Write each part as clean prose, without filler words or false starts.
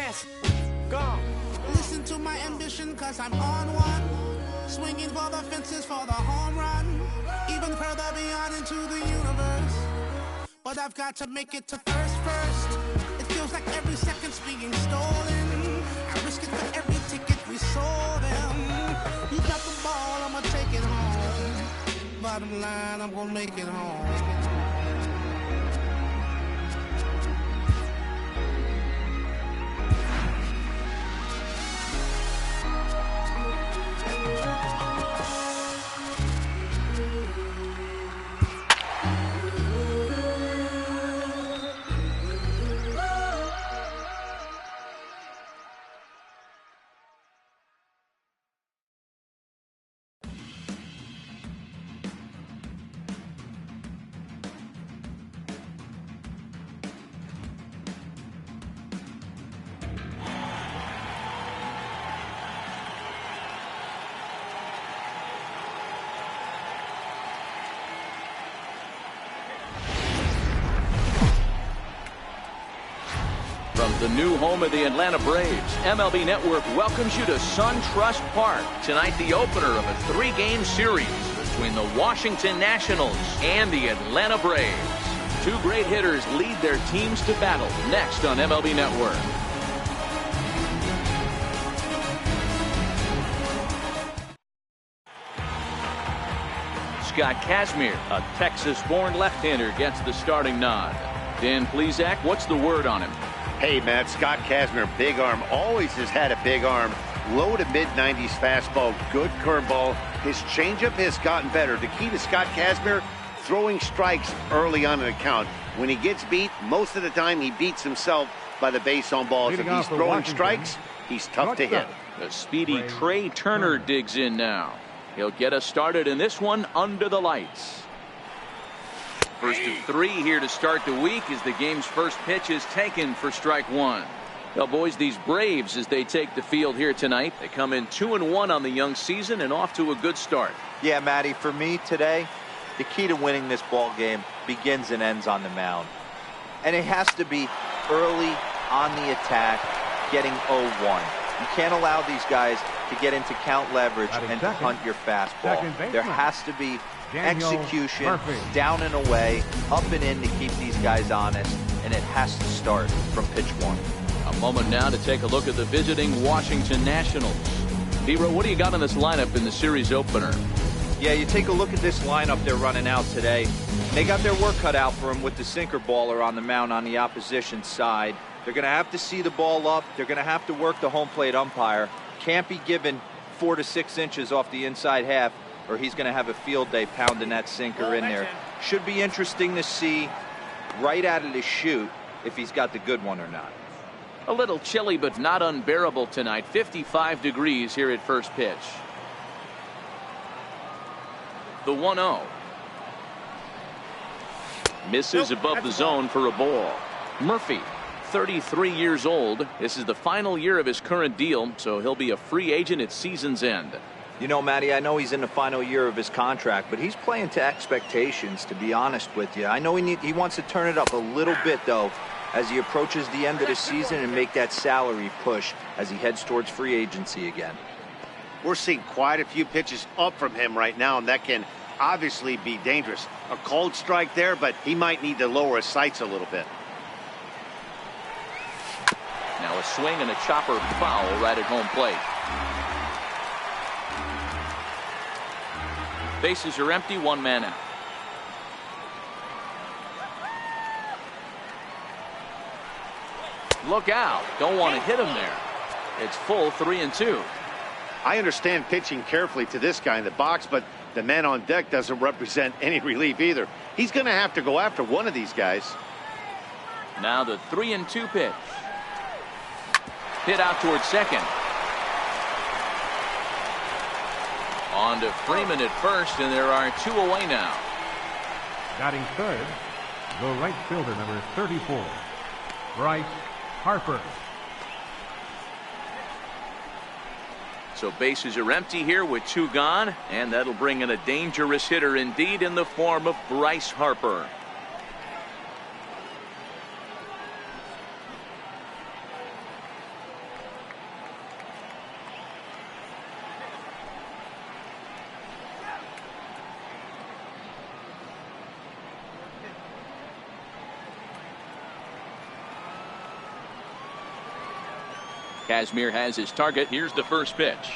Yes. Go. Listen to my ambition, cause I'm on one. Swinging for the fences for the home run. Even further beyond into the universe. But I've got to make it to first. It feels like every second's being stolen. I risk it for every ticket we sold them. You got the ball, I'ma take it home. Bottom line, I'm gonna make it home. From the new home of the Atlanta Braves, MLB Network welcomes you to SunTrust Park. Tonight, the opener of a 3-game series between the Washington Nationals and the Atlanta Braves. Two great hitters lead their teams to battle next on MLB Network. Scott Kazmir, a Texas-born left-hander, gets the starting nod. Dan Plesac, what's the word on him? Hey, Matt, Scott Kazmir, big arm, always has had a big arm. Low to mid-90s fastball, good curveball. His changeup has gotten better. The key to Scott Kazmir, throwing strikes early on in the count. When he gets beat, most of the time he beats himself by the base on balls. If he's throwing strikes, he's tough to hit. The speedy Trey Turner digs in now. He'll get us started in this one under the lights. First of 3 here to start the week as the game's first pitch is taken for strike 1. Well, boys, these Braves, as they take the field here tonight, they come in 2-1 on the young season and off to a good start. Yeah, Matty, for me today, the key to winning this ball game begins and ends on the mound. And it has to be early on the attack, getting 0-1. You can't allow these guys to get into count leverage and to hunt your fastball. There has to be execution, down and away, up and in to keep these guys honest, and it has to start from pitch 1. A moment now to take a look at the visiting Washington Nationals. Hero, what do you got in this lineup in the series opener? Yeah, you take a look at this lineup they're running out today. They got their work cut out for them with the sinker baller on the mound on the opposition side. They're going to have to see the ball up. They're going to have to work the home plate umpire. Can't be given 4 to 6 inches off the inside half, or he's going to have a field day pounding that sinker in there. Should be interesting to see right out of the chute if he's got the good one or not. A little chilly, but not unbearable tonight. 55 degrees here at first pitch. The 1-0. Misses above the zone for a ball. Murphy, 33 years old. This is the final year of his current deal, so he'll be a free agent at season's end. You know, Matty, I know he's in the final year of his contract, but he's playing to expectations, to be honest with you. I know he wants to turn it up a little bit, though, as he approaches the end of the season and make that salary push as he heads towards free agency again. We're seeing quite a few pitches up from him right now, and that can obviously be dangerous. A cold strike there, but he might need to lower his sights a little bit. Now a swing and a chopper foul right at home plate. Bases are empty, 1 man out. Look out. Don't want to hit him there. It's full 3-2. I understand pitching carefully to this guy in the box, but the man on deck doesn't represent any relief either. He's going to have to go after one of these guys. Now the 3-2 pitch. Hit out towards second. On to Freeman at first, and there are 2 away now. Batting third, the right fielder, number 34, Bryce Harper. So bases are empty here with 2 gone, and that'll bring in a dangerous hitter indeed in the form of Bryce Harper. Kazmir has his target. Here's the first pitch.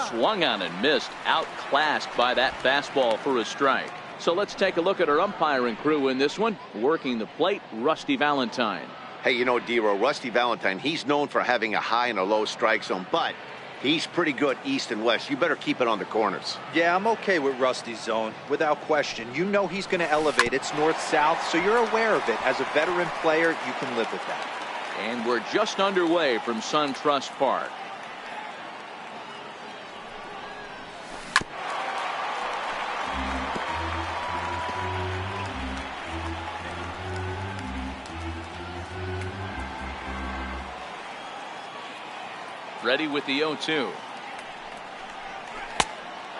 Swung on and missed. Outclassed by that fastball for a strike. So let's take a look at our umpiring crew in this one. Working the plate, Rusty Valentine. Hey, you know, D-Row, Rusty Valentine, he's known for having a high and a low strike zone, but he's pretty good east and west. You better keep it on the corners. Yeah, I'm okay with Rusty's zone, without question. You know he's going to elevate. It's north-south, so you're aware of it. As a veteran player, you can live with that. And we're just underway from SunTrust Park. Ready with the 0-2.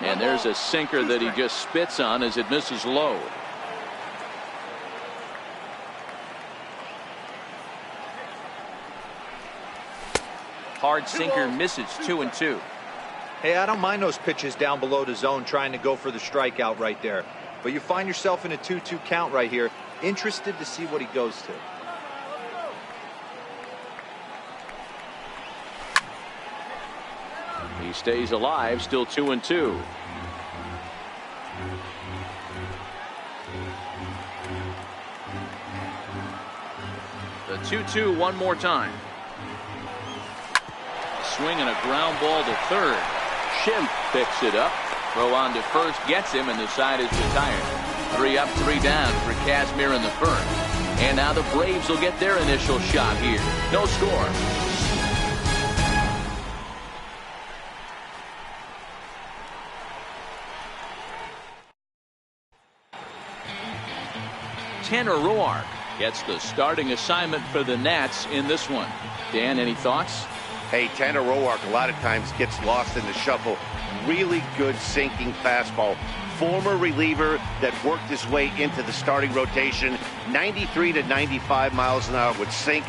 And there's a sinker that he just spits on as it misses low. Hard sinker misses 2-2. Hey, I don't mind those pitches down below the zone trying to go for the strikeout right there. But you find yourself in a 2-2 count right here. Interested to see what he goes to. He stays alive, still 2-2. The 2-2 one more time. Swing and a ground ball to third. Schimpf picks it up. Throw on to first, gets him, and the side is retired. 3 up, 3 down for Kazmir in the first. And now the Braves will get their initial shot here. No score. Tanner Roark gets the starting assignment for the Nats in this one. Dan, any thoughts? Hey, Tanner Roark a lot of times gets lost in the shuffle. Really good sinking fastball. Former reliever that worked his way into the starting rotation. 93 to 95 miles an hour would sink.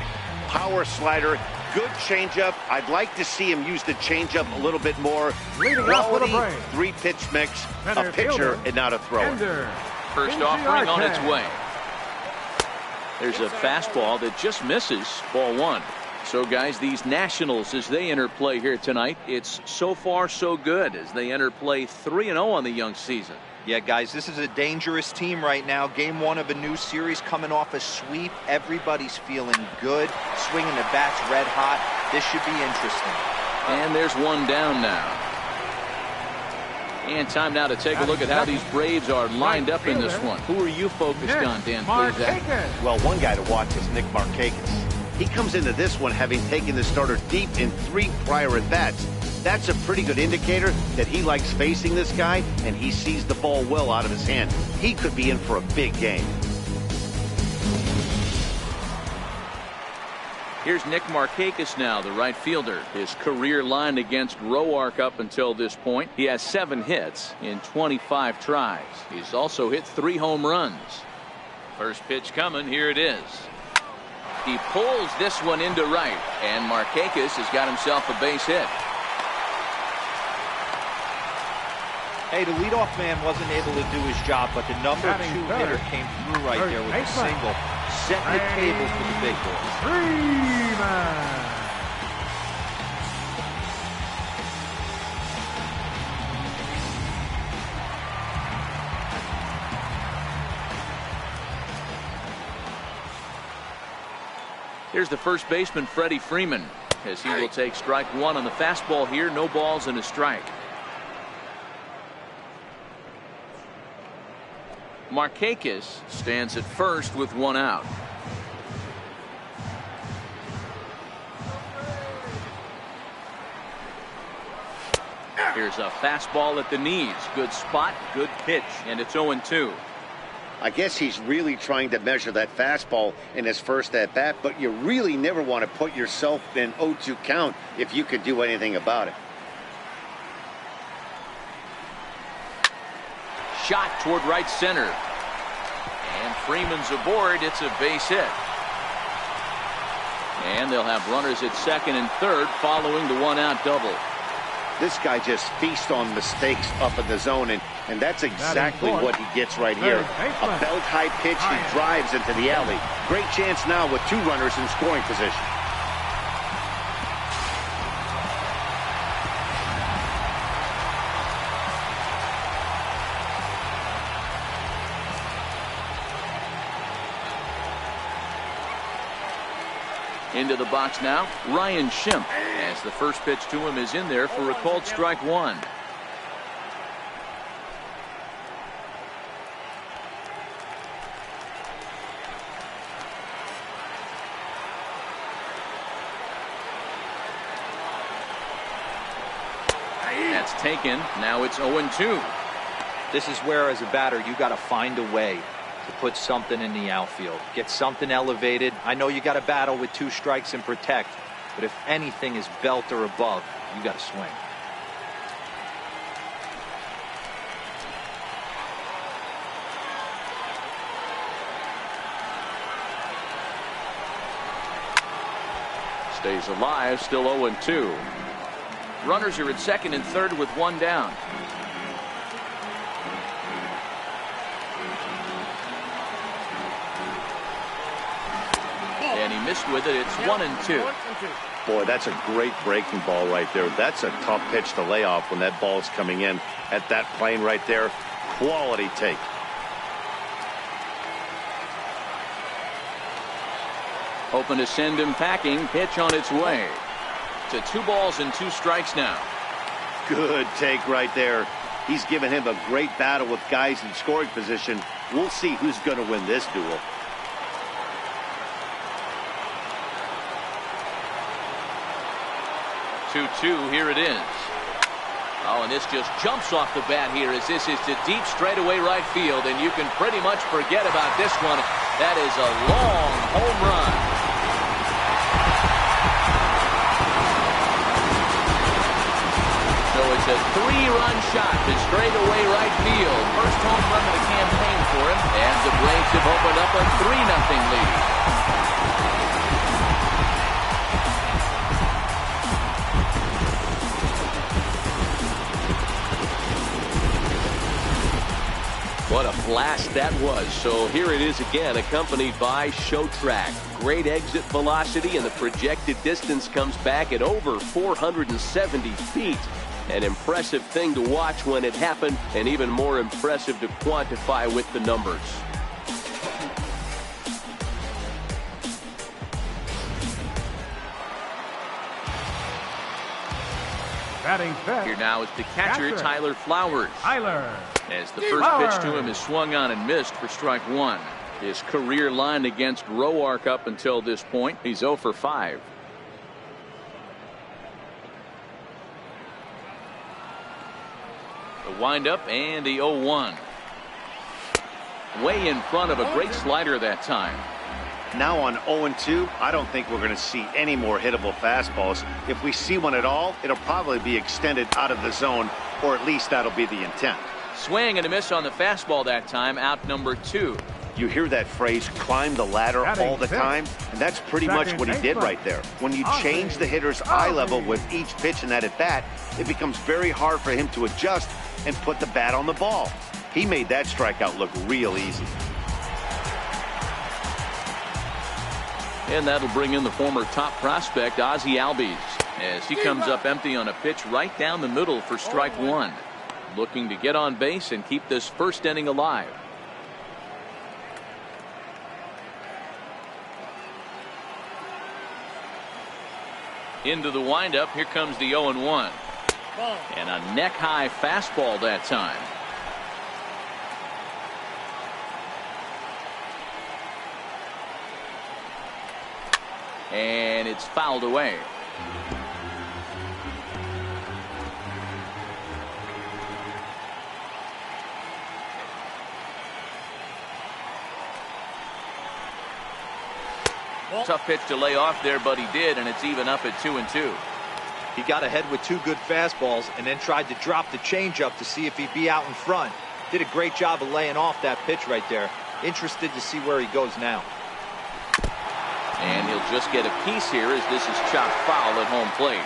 Power slider. Good changeup. I'd like to see him use the changeup a little bit more. Quality 3-pitch mix. A pitcher and not a thrower. First offering on its way. There's a fastball that just misses. Ball 1. So, guys, these Nationals, as they enter play here tonight, it's so far so good as they enter play 3-0 on the young season. Yeah, guys, this is a dangerous team right now. Game 1 of a new series coming off a sweep. Everybody's feeling good. Swinging the bats red hot. This should be interesting. And there's one down now. And time now to take a look at how these Braves are lined up in this one. Who are you focused on, Dan? Well, one guy to watch is Nick Markakis. He comes into this one having taken the starter deep in 3 prior at-bats. That's a pretty good indicator that he likes facing this guy, and he sees the ball well out of his hand. He could be in for a big game. Here's Nick Markakis now, the right fielder. His career line against Roark up until this point. He has 7 hits in 25 tries. He's also hit 3 home runs. First pitch coming. Here it is. He pulls this one into right, and Markakis has got himself a base hit. Hey, the leadoff man wasn't able to do his job, but the number 2 hitter came through right there with a single, setting the table for the big boys. Freeman. Here's the first baseman, Freddie Freeman, as he will take strike 1 on the fastball here. No balls and a strike. Markakis stands at first with 1 out. Here's a fastball at the knees. Good spot, good pitch, and it's 0-2. I guess he's really trying to measure that fastball in his first at-bat, but you really never want to put yourself in 0-2 count if you could do anything about it. Shot toward right center. And Freeman's aboard. It's a base hit. And they'll have runners at second and third following the 1-out double. This guy just feasts on mistakes up in the zone, and that's exactly what he gets right here. A belt-high pitch, he drives into the alley. Great chance now with 2 runners in scoring position. Into the box now, Ryan Schimpf, as the first pitch to him is in there for a called strike one. That's taken. Now it's 0-2. This is where, as a batter, you got to find a way to put something in the outfield. Get something elevated. I know you got to battle with 2 strikes and protect, but if anything is belt or above, you got to swing. Stays alive, still 0-2. Runners are at second and third with one down. And he missed with it. It's 1-2. Boy, that's a great breaking ball right there. That's a tough pitch to lay off when that ball is coming in at that plane right there. Quality take. Hoping to send him packing. Pitch on its way. To 2 balls and 2 strikes now. Good take right there. He's given him a great battle with guys in scoring position. We'll see who's going to win this duel. Here it is. Oh, and this just jumps off the bat here as this is to deep straightaway right field, and you can pretty much forget about this one. That is a long home run. So it's a 3-run shot to straightaway right field. First home run of the campaign for him, and the Braves have opened up a 3-0 lead. What a blast that was. So here it is again, accompanied by show track. Great exit velocity, and the projected distance comes back at over 470 feet. An impressive thing to watch when it happened, and even more impressive to quantify with the numbers. Batting fifth. Here now is the catcher, Tyler Flowers. As the first pitch to him is swung on and missed for strike one. His career line against Roark up until this point, he's 0 for 5. The windup and the 0-1. Way in front of a great slider that time. Now on 0-2, I don't think we're going to see any more hittable fastballs. If we see one at all, it'll probably be extended out of the zone, or at least that'll be the intent. Swing and a miss on the fastball that time, out number 2. You hear that phrase, climb the ladder, all the time, and that's pretty much what he did right there. When you change the hitter's eye level with each pitch in that at-bat, it becomes very hard for him to adjust and put the bat on the ball. He made that strikeout look real easy. And that'll bring in the former top prospect, Ozzie Albies, as he comes up empty on a pitch right down the middle for strike one. Looking to get on base and keep this first inning alive. Into the windup. Here comes the 0-1. And a neck-high fastball that time. And it's fouled away. Tough pitch to lay off there, but he did, and it's even up at 2-2. He got ahead with 2 good fastballs and then tried to drop the changeup to see if he'd be out in front. Did a great job of laying off that pitch right there. Interested to see where he goes now. And he'll just get a piece here as this is chopped foul at home plate.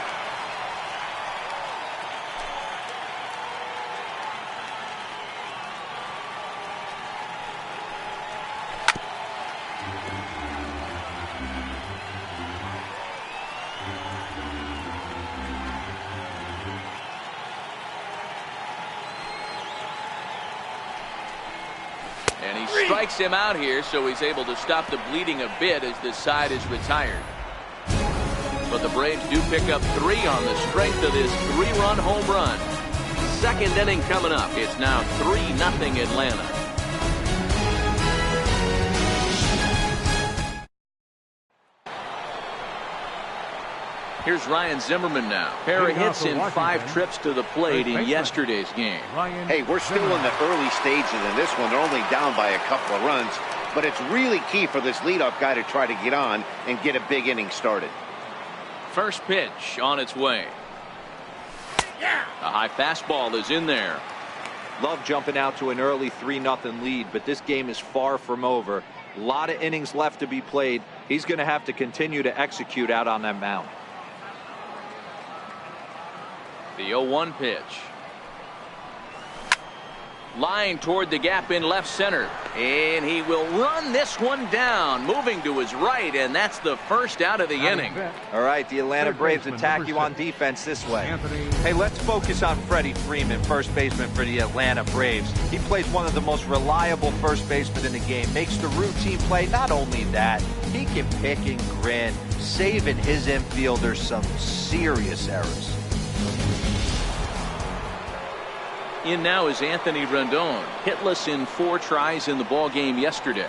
And he strikes him out here, so he's able to stop the bleeding a bit as this side is retired. But the Braves do pick up 3 on the strength of this 3-run home run. Second inning coming up. It's now 3-0 Atlanta. Here's Ryan Zimmerman now. Pair of hits in 5 trips to the plate in yesterday's game. Hey, we're still in the early stages in this one. They're only down by a couple of runs. But it's really key for this leadoff guy to try to get on and get a big inning started. First pitch on its way. A high fastball is in there. Love jumping out to an early 3-0 lead, but this game is far from over. A lot of innings left to be played. He's going to have to continue to execute out on that mound. The 0-1 pitch. Line toward the gap in left center. And he will run this one down, moving to his right, and that's the first out of the inning. All right, the Atlanta Braves attack you on defense this way. Hey, let's focus on Freddie Freeman, first baseman for the Atlanta Braves. He plays one of the most reliable first basemen in the game, makes the routine play. Not only that, he can pick and grin, saving his infielders some serious errors. In now is Anthony Rendon, hitless in 4 tries in the ball game yesterday.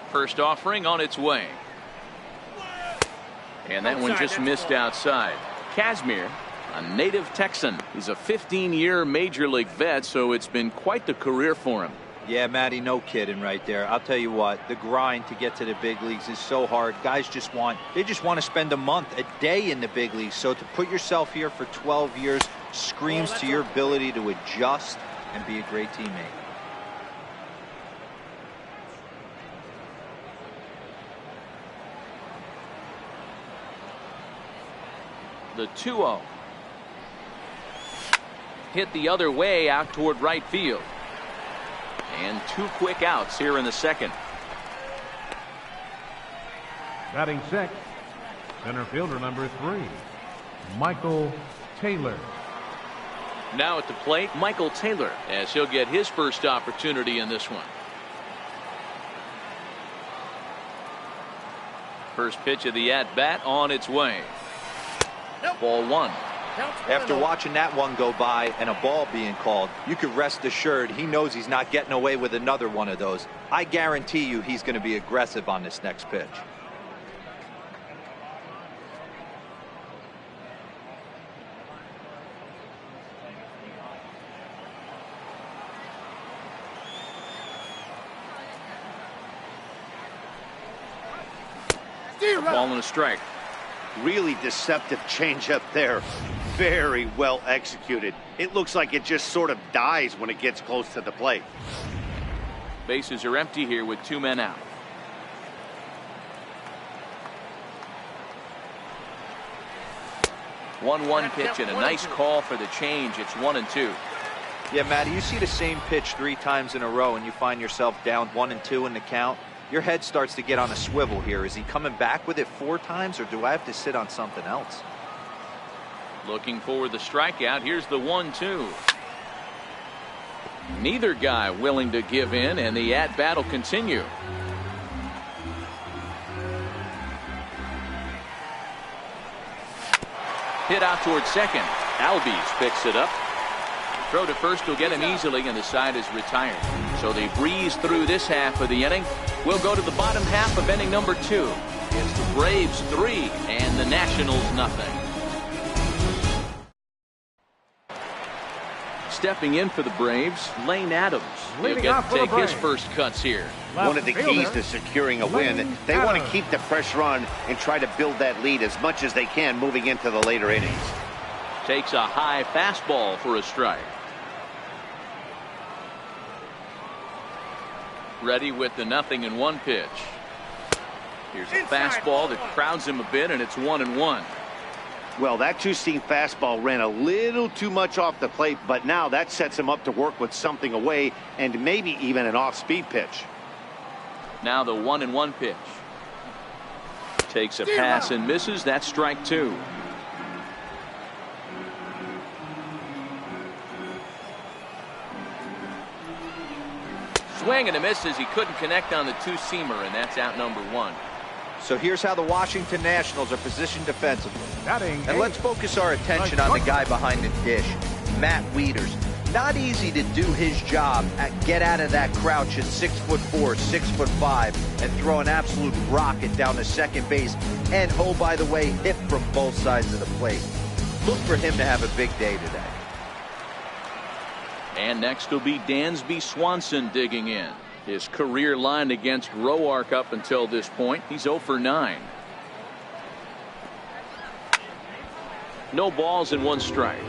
First offering on its way. And that one just missed outside. Kazmir, a native Texan. He's a 15-year major league vet, so it's been quite the career for him. Yeah, Matty, no kidding right there. I'll tell you what, the grind to get to the big leagues is so hard. Guys just want to spend a month, a day in the big leagues. So to put yourself here for 12 years screams to your ability to adjust and be a great teammate. The 2-0. Hit the other way out toward right field. And 2 quick outs here in the second. Batting sixth, center fielder number 3, Michael Taylor. Now at the plate, Michael Taylor, as he'll get his first opportunity in this one. First pitch of the at-bat on its way. Ball 1. After watching that one go by and a ball being called, you could rest assured he knows he's not getting away with another one of those. I guarantee you he's going to be aggressive on this next pitch. Ball and a strike. Really deceptive changeup there. Very well executed. It looks like it just sort of dies when it gets close to the plate. Bases are empty here with 2 men out. One pitch and a nice call for the change. It's 1-2. Yeah, Matty, you see the same pitch 3 times in a row and you find yourself down 1-2 in the count. Your head starts to get on a swivel here. Is he coming back with it 4 times, or do I have to sit on something else? Looking for the strikeout. Here's the 1-2. Neither guy willing to give in, and the at-bat will continue. Hit out towards second. Albies picks it up. Throw to first will get him easily, and the side is retired. So they breeze through this half of the inning. We'll go to the bottom half of inning number 2. It's the Braves 3 and the Nationals nothing. Stepping in for the Braves, Lane Adams. He'll get to take his first cuts here. One of the keys to securing a win, they want to keep the pressure on and try to build that lead as much as they can moving into the later innings. Takes a high fastball for a strike. Ready with the 0-1 pitch. Here's a fastball that crowds him a bit, and it's 1-1. Well, that 2-seam fastball ran a little too much off the plate, but now that sets him up to work with something away and maybe even an off-speed pitch. Now the 1-1 pitch. Takes a pass and misses. That's strike 2. swing and a miss as he couldn't connect on the two-seamer, and that's out number 1. So here's how the Washington Nationals are positioned defensively. And let's focus our attention on the guy behind the dish, Matt Wieters. Not easy to do his job at get out of that crouch at 6'4", 6'5", and throw an absolute rocket down to second base. And, oh, by the way, hit from both sides of the plate. Look for him to have a big day today. And next will be Dansby Swanson digging in. His career line against Roark up until this point, he's 0 for 9. No balls and 1 strike.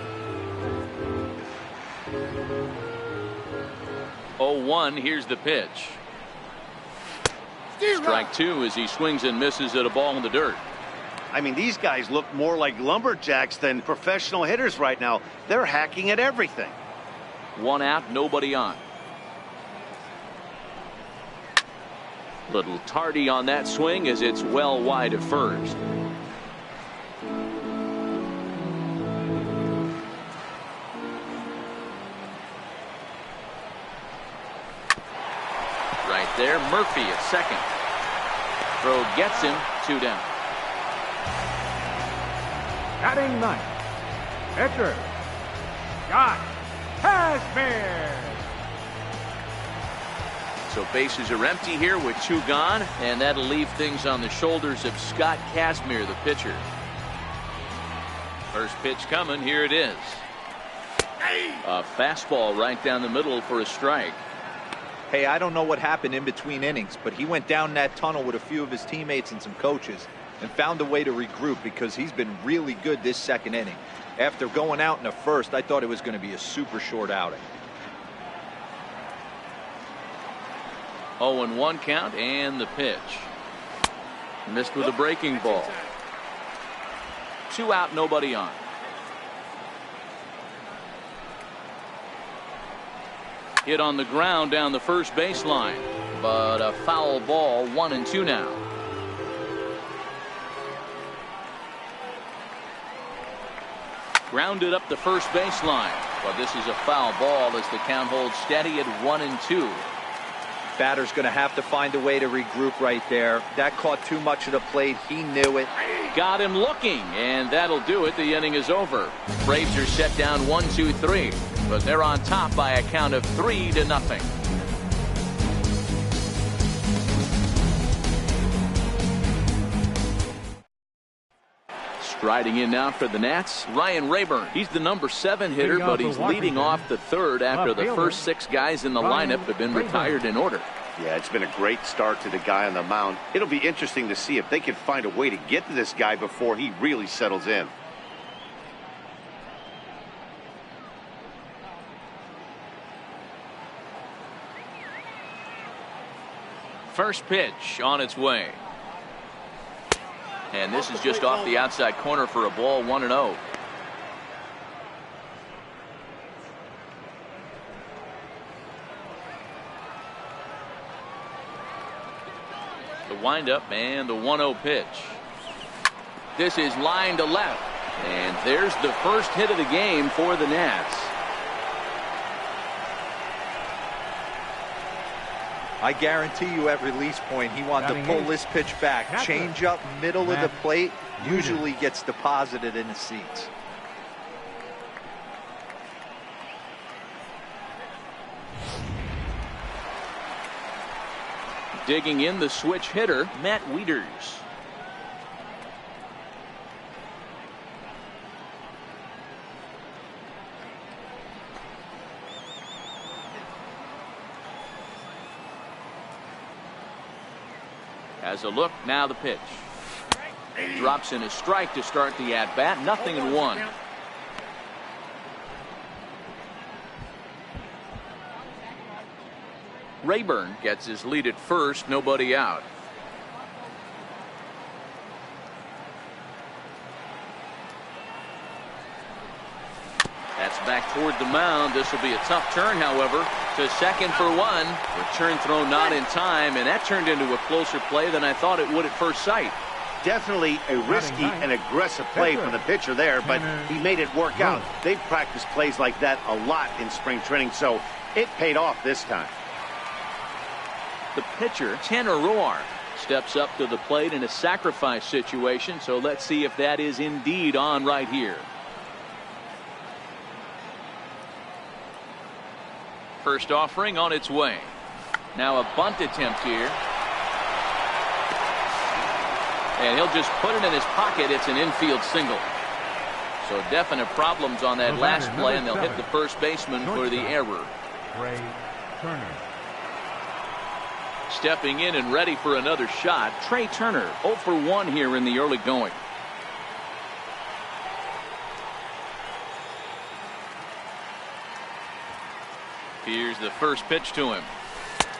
0-1, here's the pitch. Strike 2 as he swings and misses at a ball in the dirt. I mean, these guys look more like lumberjacks than professional hitters right now. They're hacking at everything. 1 out, nobody on. Little tardy on that swing as it's well wide of first. Right there, Murphy at second. Throw gets him, 2 down. Batting 9th, pitcher, Scott Kazmir. So bases are empty here with 2 gone, and that'll leave things on the shoulders of Scott Kazmir, the pitcher. First pitch coming, here it is. A fastball right down the middle for a strike. Hey, I don't know what happened in between innings, but he went down that tunnel with a few of his teammates and some coaches and found a way to regroup because he's been really good this second inning. After going out in the first, I thought it was going to be a super short outing. 0-1 count and the pitch. Missed with a breaking ball. 2 out, nobody on. Hit on the ground down the first baseline, but a foul ball, 1-2 now. Grounded up the first baseline, but this is a foul ball as the count holds steady at 1-2. Batter's going to have to find a way to regroup right there. That caught too much of the plate. He knew it. Got him looking, and that'll do it. The inning is over. Braves are set down 1-2-3, but they're on top by a count of 3-0. Striding in now for the Nats, Ryan Rayburn. He's the number 7 hitter, but he's leading off the third after the first 6 guys in the lineup have been retired in order. Yeah, it's been a great start to the guy on the mound. It'll be interesting to see if they can find a way to get to this guy before he really settles in. First pitch on its way. And this is just off the outside corner for a ball, 1-0. The windup and the 1-0 pitch. This is line to left. And there's the first hit of the game for the Nats. I guarantee you at release point he wanted to pull this pitch back. Change up middle of the plate usually gets deposited in the seats. Digging in the switch hitter, Matt Wieters. Has a look, now the pitch. Drops in a strike to start the at-bat, 0-1. Rayburn gets his lead at first, nobody out. That's back toward the mound. This will be a tough turn, however, to second for 1. Return throw not in time, and that turned into a closer play than I thought it would at first sight. Definitely a risky and aggressive play from the pitcher there, but he made it work out. They've practiced plays like that a lot in spring training, so it paid off this time. the pitcher, Tanner Roar, steps up to the plate in a sacrifice situation. So let's see if that is indeed on right here. First offering on its way. Now a bunt attempt here. And he'll just put it in his pocket. It's an infield single. So definite problems on that last play, and they'll hit the first baseman for the error. Trey Turner. Stepping in and ready for another shot, Trey Turner, 0 for 1 here in the early going. Here's the first pitch to him.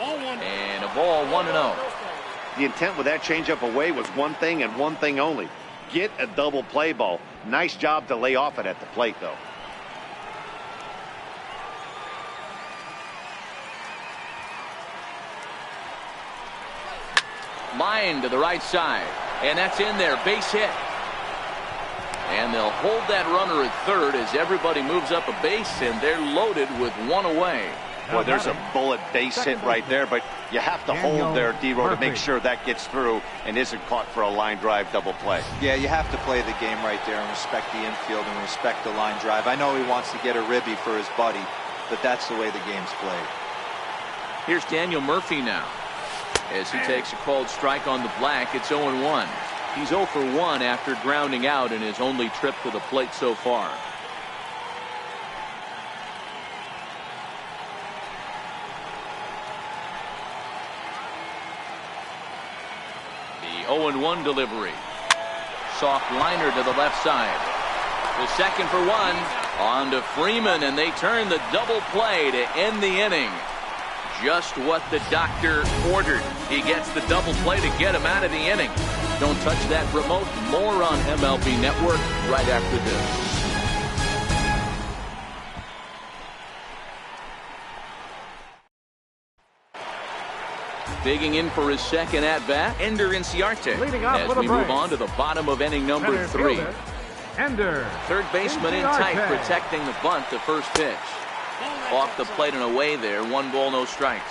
And a ball, 1-0. The intent with that changeup away was one thing and one thing only. Get a double play ball. Nice job to lay off it at the plate, though. Line to the right side. And that's in there. Base hit. And they'll hold that runner at third as everybody moves up a base, and they're loaded with one away. Boy, there's a bullet base hit right there, but you have to hold there, D-Row, to make sure that gets through and isn't caught for a line drive double play. Yeah, you have to play the game right there and respect the infield and respect the line drive. I know he wants to get a ribby for his buddy, but that's the way the game's played. Here's Daniel Murphy now. As he takes a called strike on the black, it's 0-1. He's 0 for 1 after grounding out in his only trip to the plate so far. The 0-1 delivery. Soft liner to the left side. The second for 1. On to Freeman, and they turn the double play to end the inning. Just what the doctor ordered. He gets the double play to get him out of the inning. Don't touch that remote. More on MLB Network right after this. Digging in for his second at-bat, Ender Inciarte. As we move on to the bottom of inning number 3. Ender. Third baseman in tight, protecting the bunt to first pitch. Off the plate and away there. 1 ball, no strikes.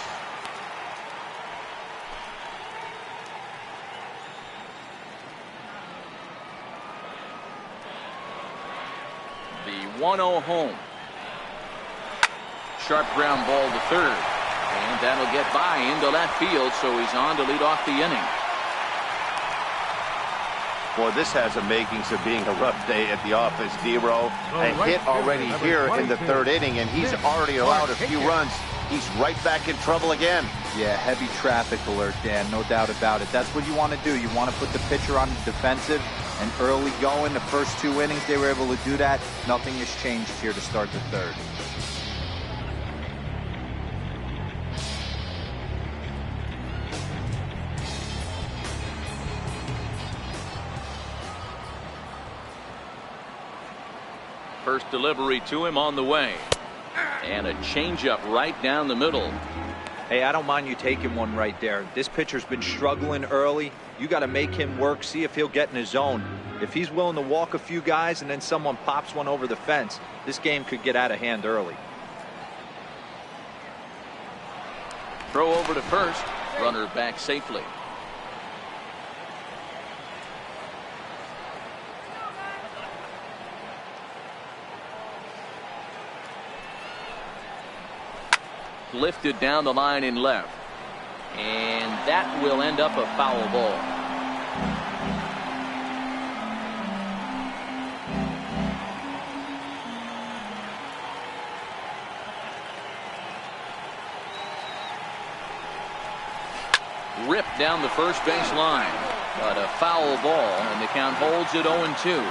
The 1-0 home. Sharp ground ball to third. And that'll get by into left field, so he's on to lead off the inning. Boy, this has the makings of being a rough day at the office, D-Row. A hit already here in the 3rd inning, and he's already allowed a few runs. He's right back in trouble again. Yeah, heavy traffic alert, Dan, no doubt about it. That's what you want to do. You want to put the pitcher on the defensive and early going. The first 2 innings, they were able to do that. Nothing has changed here to start the 3rd. First delivery to him on the way. And a changeup right down the middle. Hey, I don't mind you taking one right there. This pitcher's been struggling early. You got to make him work, see if he'll get in his zone. If he's willing to walk a few guys and then someone pops one over the fence, this game could get out of hand early. Throw over to first. Runner back safely. Lifted down the line in left, and that will end up a foul ball. Ripped down the first base line, but a foul ball, and the count holds at 0-2.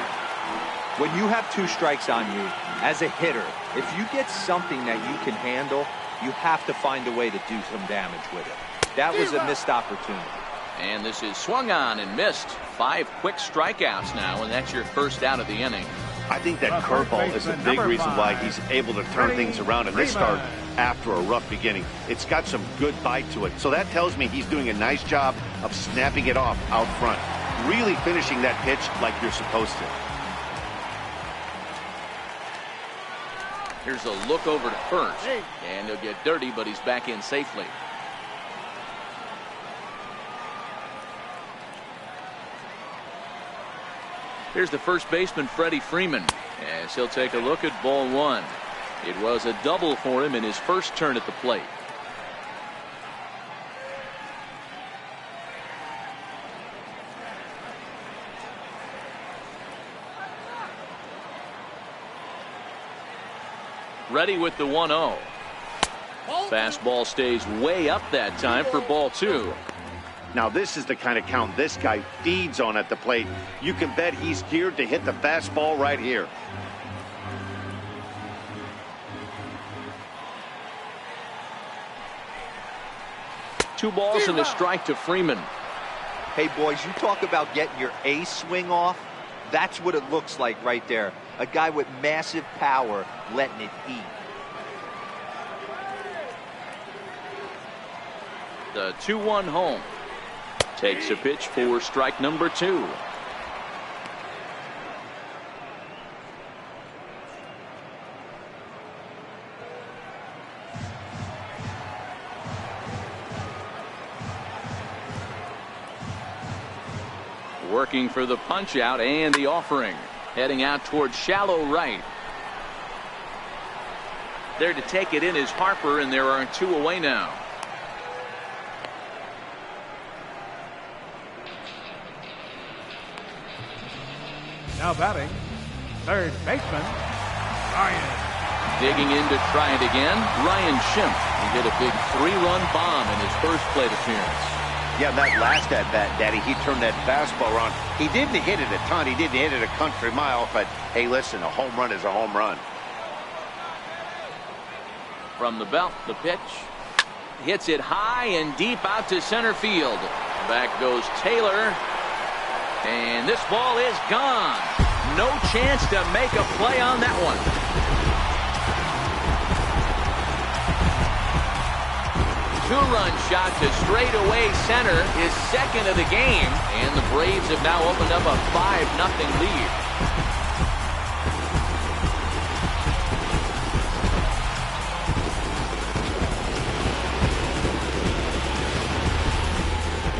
When you have 2 strikes on you as a hitter, if you get something that you can handle, you have to find a way to do some damage with it. That was a missed opportunity. And this is swung on and missed. 5 quick strikeouts now, and that's your first out of the inning. I think that curveball is a big reason why he's able to turn things around in this start after a rough beginning. It's got some good bite to it. So that tells me he's doing a nice job of snapping it off out front. Really finishing that pitch like you're supposed to. Here's a look over to first, and he'll get dirty, but he's back in safely. Here's the first baseman, Freddie Freeman, as he'll take a look at ball one. It was a double for him in his first turn at the plate. Ready with the 1-0. Fastball stays way up that time for ball two. Now this is the kind of count this guy feeds on at the plate. You can bet he's geared to hit the fastball right here. Two balls and a strike to Freeman. Hey, boys, you talk about getting your ace swing off. That's what it looks like right there. A guy with massive power letting it eat. The 2-1 home. Takes a pitch for strike number two. Working for the punch out and the offering. Heading out towards shallow right. There to take it in is Harper, and there are two away now. Now batting, third baseman, Ryan. Digging in to try it again, Ryan Schimpf. He hit a big 3-run bomb in his first plate appearance. Yeah, that last at bat, Daddy, he turned that fastball around. He didn't hit it a ton. He didn't hit it a country mile, but hey, listen, a home run is a home run. From the belt, the pitch. Hits it high and deep out to center field. Back goes Taylor. And this ball is gone. No chance to make a play on that one. Two-run shot to straightaway center, his second of the game, and the Braves have now opened up a 5-0 lead.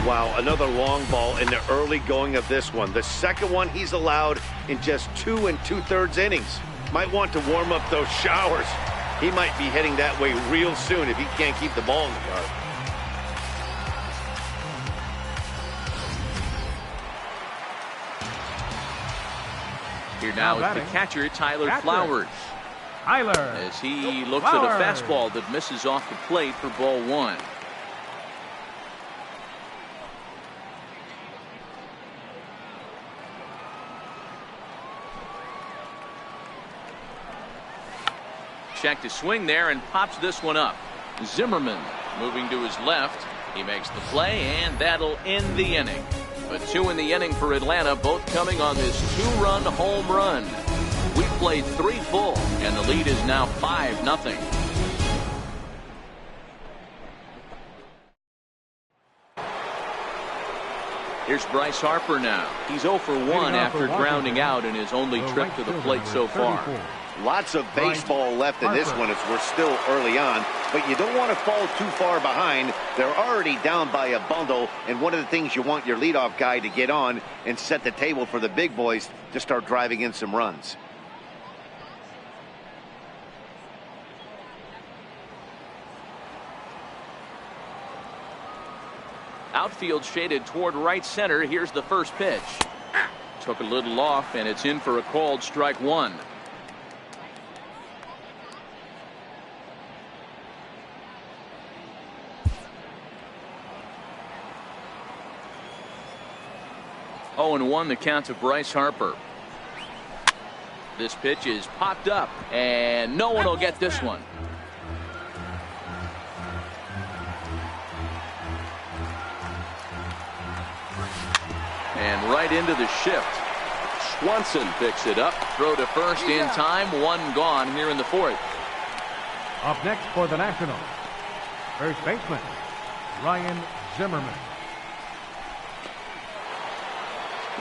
Wow, another long ball in the early going of this one. The second one he's allowed in just 2 2/3 innings. Might want to warm up those showers. He might be heading that way real soon if he can't keep the ball in the yard. Here now is the catcher, Tyler Flowers. Tyler. As he looks at a fastball that misses off the plate for ball one. Check to swing there and pops this one up. Zimmerman moving to his left. He makes the play, and that'll end the inning. But 2 in the inning for Atlanta, both coming on this 2-run home run. We've played 3 full, and the lead is now 5-0. Here's Bryce Harper now. He's 0 for 1 after grounding out in his only trip to the plate so far. Lots of baseball left in this one as we're still early on, but you don't want to fall too far behind. They're already down by a bundle, and one of the things you want your leadoff guy to get on and set the table for the big boys to start driving in some runs. Outfield shaded toward right center. Here's the first pitch. Took a little off, and it's in for a called strike one. Oh, and 1 the count to Bryce Harper. This pitch is popped up, and no one will get this one. And right into the shift. Swanson picks it up. Throw to first in time. 1 gone here in the 4th. Up next for the Nationals, first baseman, Ryan Zimmerman.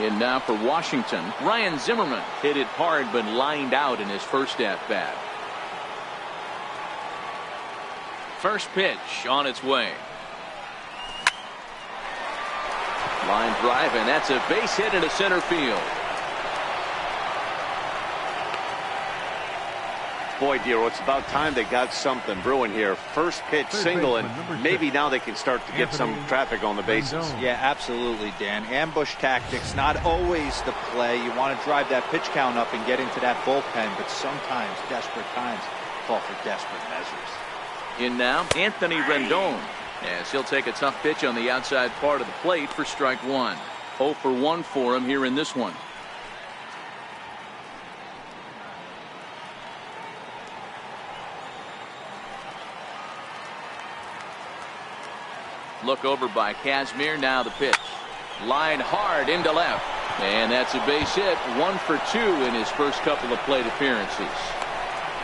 In now for Washington, Ryan Zimmerman hit it hard but lined out in his first at-bat. First pitch on its way. Line drive, and that's a base hit into center field. Boy, Dero, it's about time they got something brewing here. First pitch single, and maybe now they can start to get some traffic on the bases. Yeah, absolutely, Dan. Ambush tactics, not always the play. You want to drive that pitch count up and get into that bullpen, but sometimes desperate times call for desperate measures. In now, Anthony Rendon, as he'll take a tough pitch on the outside part of the plate for strike one. 0 for 1 for him here in this one. Look over by Kazmir. Now the pitch. Line hard into left. And that's a base hit. 1 for 2 in his first couple of plate appearances.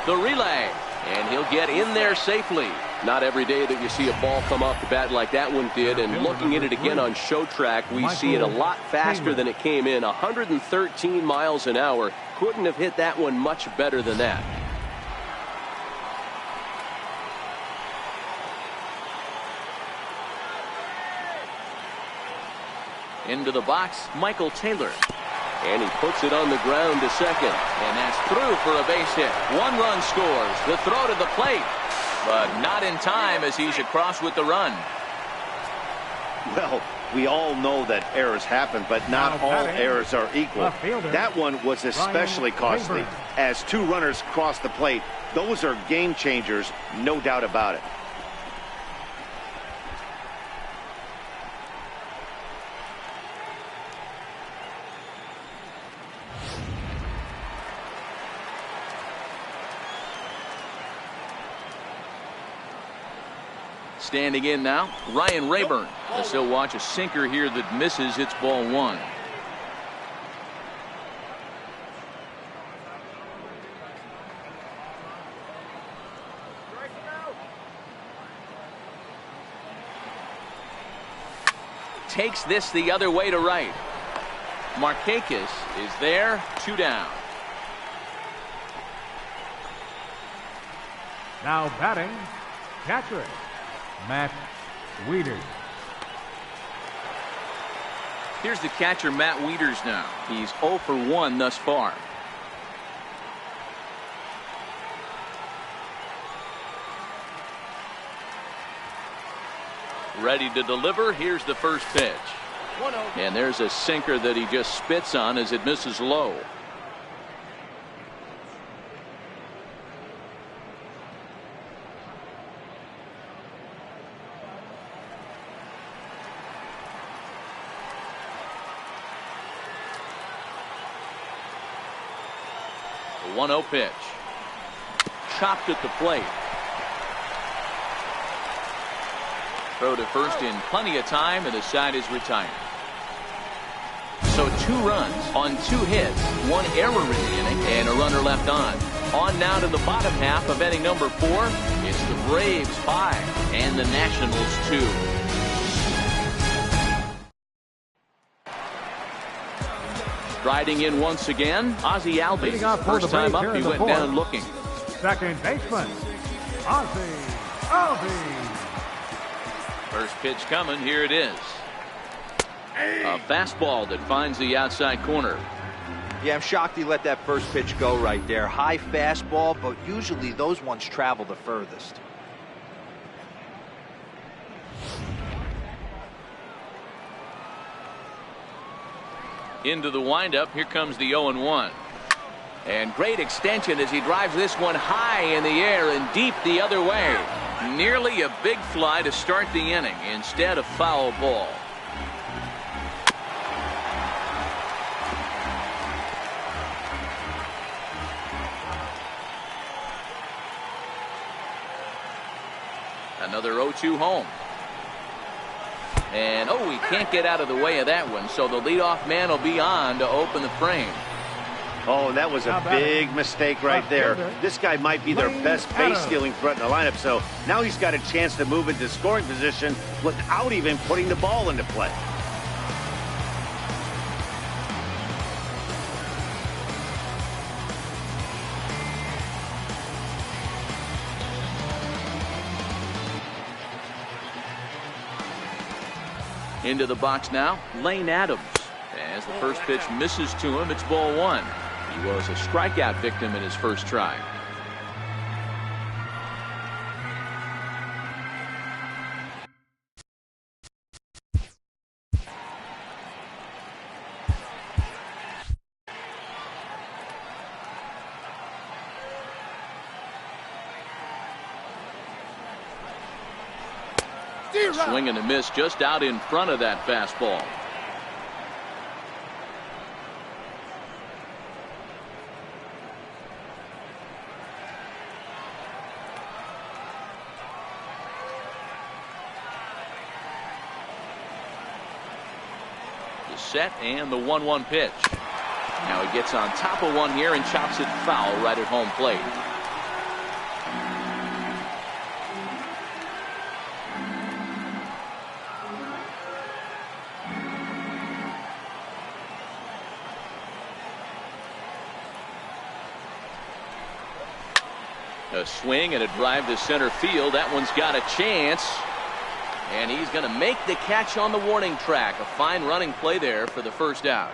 The relay. And he'll get in there safely. Not every day that you see a ball come off the bat like that one did. And looking at it again on show track, we see it a lot faster than it came in. 113 miles an hour. Couldn't have hit that one much better than that. Into the box, Michael Taylor. And he puts it on the ground to second. And that's through for a base hit. 1 run scores. The throw to the plate. But not in time as he's across with the run. Well, we all know that errors happen, but not all errors are equal. That one was especially costly. As 2 runners cross the plate, those are game changers, no doubt about it. Standing in now, Ryan Rayburn. As he'll watch a sinker here that misses. It's ball 1. Takes this the other way to right. Markakis is there. 2 down. Now batting, catcher, Matt Wieters. Here's the catcher, Matt Wieters now. He's 0 for 1 thus far. Ready to deliver. Here's the first pitch. And there's a sinker that he just spits on as it misses low. The 1-0 pitch. Chopped at the plate. Throw to first in plenty of time, and the side is retired. So 2 runs on 2 hits, 1 error in the inning, and a runner left on. On now to the bottom half of inning number 4. It's the Braves 5 and the Nationals 2. Striding in once again, Ozzie Albies. First time up, he went down looking. Second baseman, Ozzie Albies. First pitch coming. Here it is. A fastball that finds the outside corner. Yeah, I'm shocked he let that first pitch go right there. High fastball, but usually those ones travel the furthest. Into the windup. Here comes the 0-1. And great extension as he drives this one high in the air and deep the other way. Nearly a big fly to start the inning. Instead, a foul ball. Another 0-2 home. And he can't get out of the way of that one, so the leadoff man will be on to open the frame. Oh, that was a big mistake right there. This guy might be their best base-stealing threat in the lineup, so now he's got a chance to move into scoring position without even putting the ball into play. Into the box now, Lane Adams. As the first pitch misses to him, it's ball 1. He was a strikeout victim in his first try. Swing and a miss just out in front of that fastball. The set and the 1-1 pitch. Now he gets on top of one here and chops it foul right at home plate. A swing and a drive to center field. That one's got a chance. And he's going to make the catch on the warning track. A fine running play there for the first out.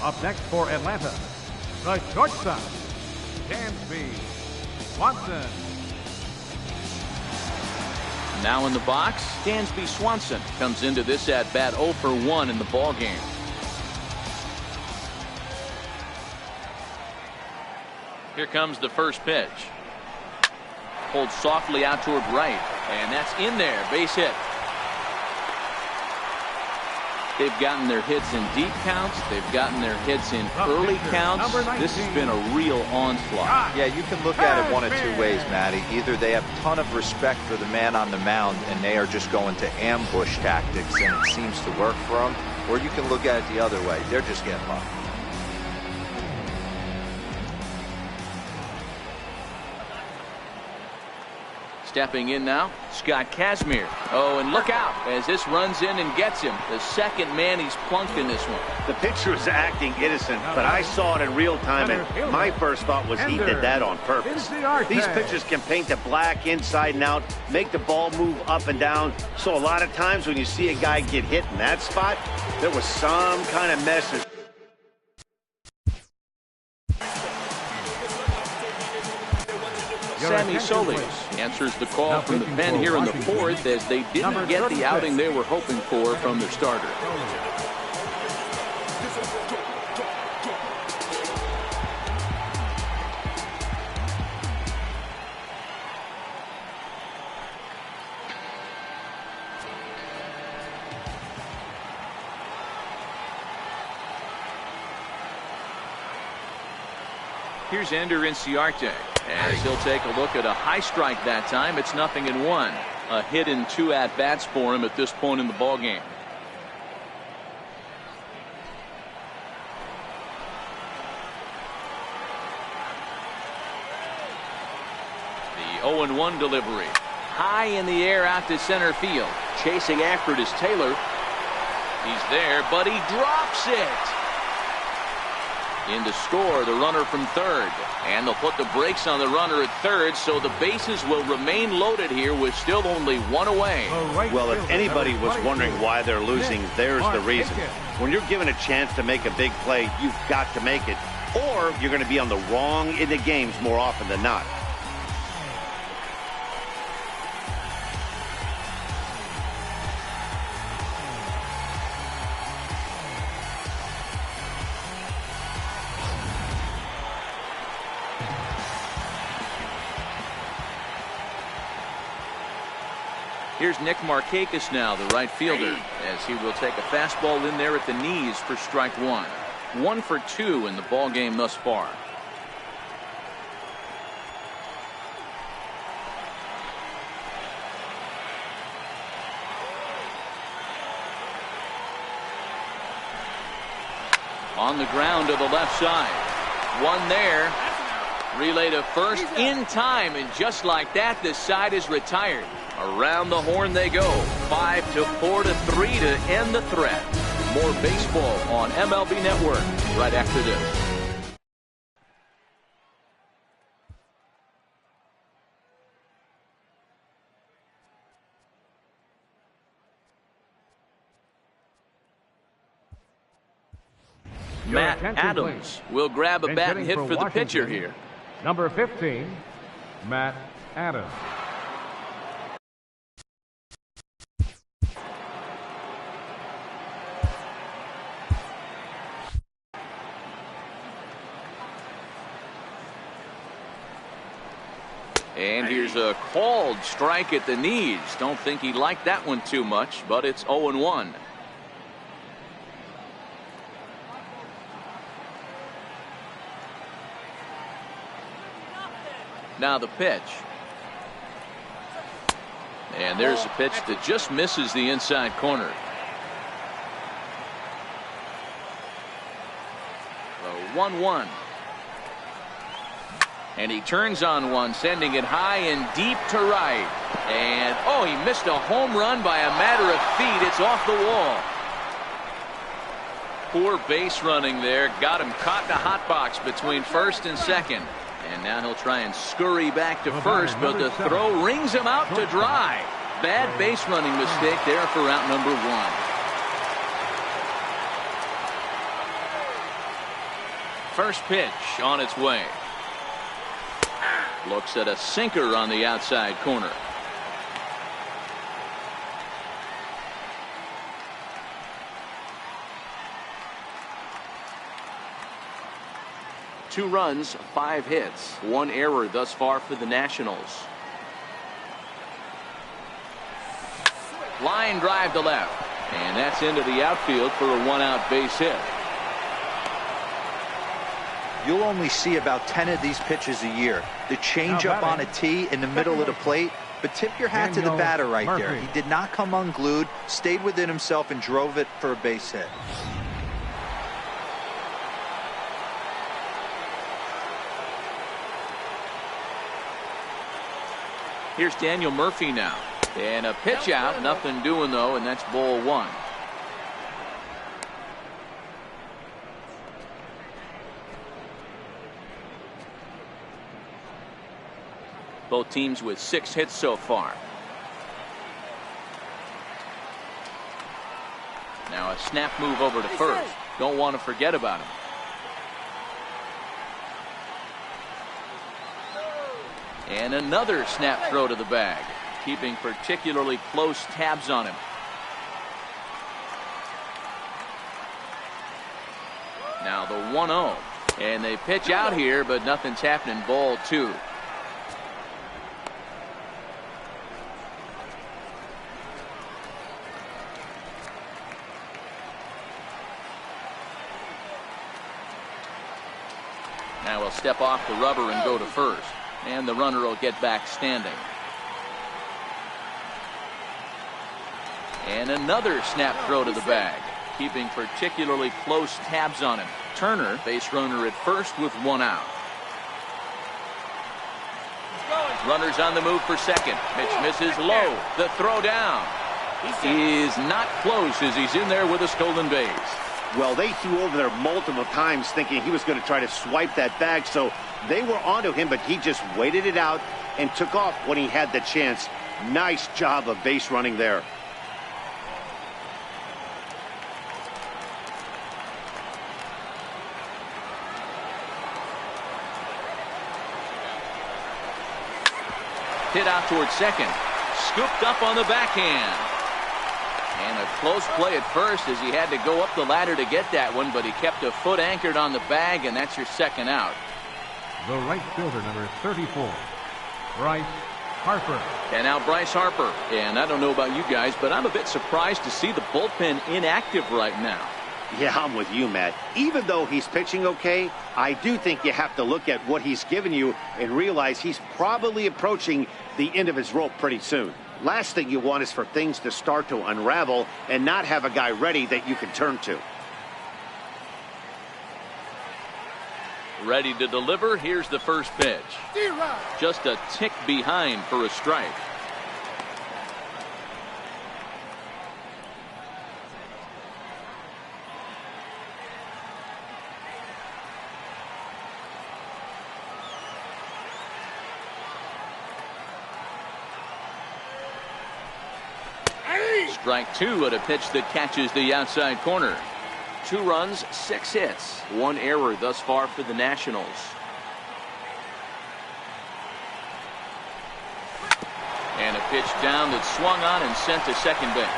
Up next for Atlanta, the shortstop, Dansby Swanson. Now in the box, Dansby Swanson comes into this at bat 0 for 1 in the ball game. Here comes the first pitch. Pulled softly out toward right, and that's in there. Base hit. They've gotten their hits in deep counts. They've gotten their hits in early counts. This has been a real onslaught. Yeah, you can look at it one of two ways, Matty. Either they have a ton of respect for the man on the mound and they are just going to ambush tactics and it seems to work for them, or you can look at it the other way. They're just getting lucky. Stepping in now, Scott Kazmir. Oh, and look out as this runs in and gets him. The second man he's plunked in this one. The pitcher is acting innocent, but I saw it in real time, and my first thought was he did that on purpose. These pitchers can paint the black inside and out, make the ball move up and down. So a lot of times when you see a guy get hit in that spot, there was some kind of message. Sammy Solis answers the call from the pen here in the fourth as they didn't get the outing they were hoping for from their starter. Here's Ender Inciarte as he'll take a look at a high strike that time. It's 0-1. A hit in 2 at-bats for him at this point in the ball game. The 0-1 delivery. High in the air out to center field. Chasing after it is Taylor. He's there, but he drops it. In to score the runner from third, and they'll put the brakes on the runner at third, so the bases will remain loaded here with still only 1 away. Well, if anybody was wondering why they're losing, there's the reason. When you're given a chance to make a big play, you've got to make it, or you're going to be on the wrong end of games more often than not. Here's Nick Markakis now, the right fielder, as he will take a fastball in there at the knees for strike 1. 1 for 2 in the ball game thus far. On the ground to the left side. One there. Relay to first in time, and just like that, the side is retired. Around the horn they go. 5-4 to 3 to end the threat. More baseball on MLB Network right after this. Matt Adams will grab a bat and hit for the pitcher here. Number 15, Matt Adams. And here's a called strike at the knees. Don't think he liked that one too much, but it's 0-1. Now the pitch. And there's a pitch that just misses the inside corner. The 1-1. And he turns on one, sending it high and deep to right. And, oh, he missed a home run by a matter of feet. It's off the wall. Poor base running there. Got him caught in a hot box between first and second. And now he'll try and scurry back to first, but the throw rings him out to dry. Bad base running mistake there for out number 1. First pitch on its way. Looks at a sinker on the outside corner. Two runs, 5 hits, 1 error thus far for the Nationals. Line drive to left, and that's into the outfield for a 1-out base hit. You'll only see about 10 of these pitches a year. The changeup on a tee in the middle of the plate. But tip your hat to the batter right there. He did not come unglued, stayed within himself, and drove it for a base hit. Here's Daniel Murphy now. And a pitch out. Nothing doing, though, and that's ball 1. Both teams with 6 hits so far. Now a snap move over to first. Don't want to forget about him. And another snap throw to the bag, keeping particularly close tabs on him. Now the 1-0. And they pitch out here, but nothing's happening. Ball 2. Now he'll step off the rubber and go to first. And the runner will get back standing. And another snap throw to the bag, keeping particularly close tabs on him. Turner, base runner at first with 1 out. Runners on the move for second. Pitch misses low. The throw down is not close as he's in there with a stolen base. Well, they threw over there multiple times thinking he was going to try to swipe that bag, so they were onto him, but he just waited it out and took off when he had the chance. Nice job of base running there. Hit out towards second. Scooped up on the backhand. And a close play at first as he had to go up the ladder to get that one, but he kept a foot anchored on the bag, and that's your second out. The right fielder, number 34, Bryce Harper. And now Bryce Harper. And I don't know about you guys, but I'm a bit surprised to see the bullpen inactive right now. Yeah, I'm with you, Matt. Even though he's pitching okay, I do think you have to look at what he's given you and realize he's probably approaching the end of his rope pretty soon. Last thing you want is for things to start to unravel and not have a guy ready that you can turn to. Ready to deliver. Here's the first pitch. Just a tick behind for a strike. Strike 2 at a pitch that catches the outside corner. 2 runs, 6 hits, 1 error thus far for the Nationals. And a pitch down that swung on and sent to second base.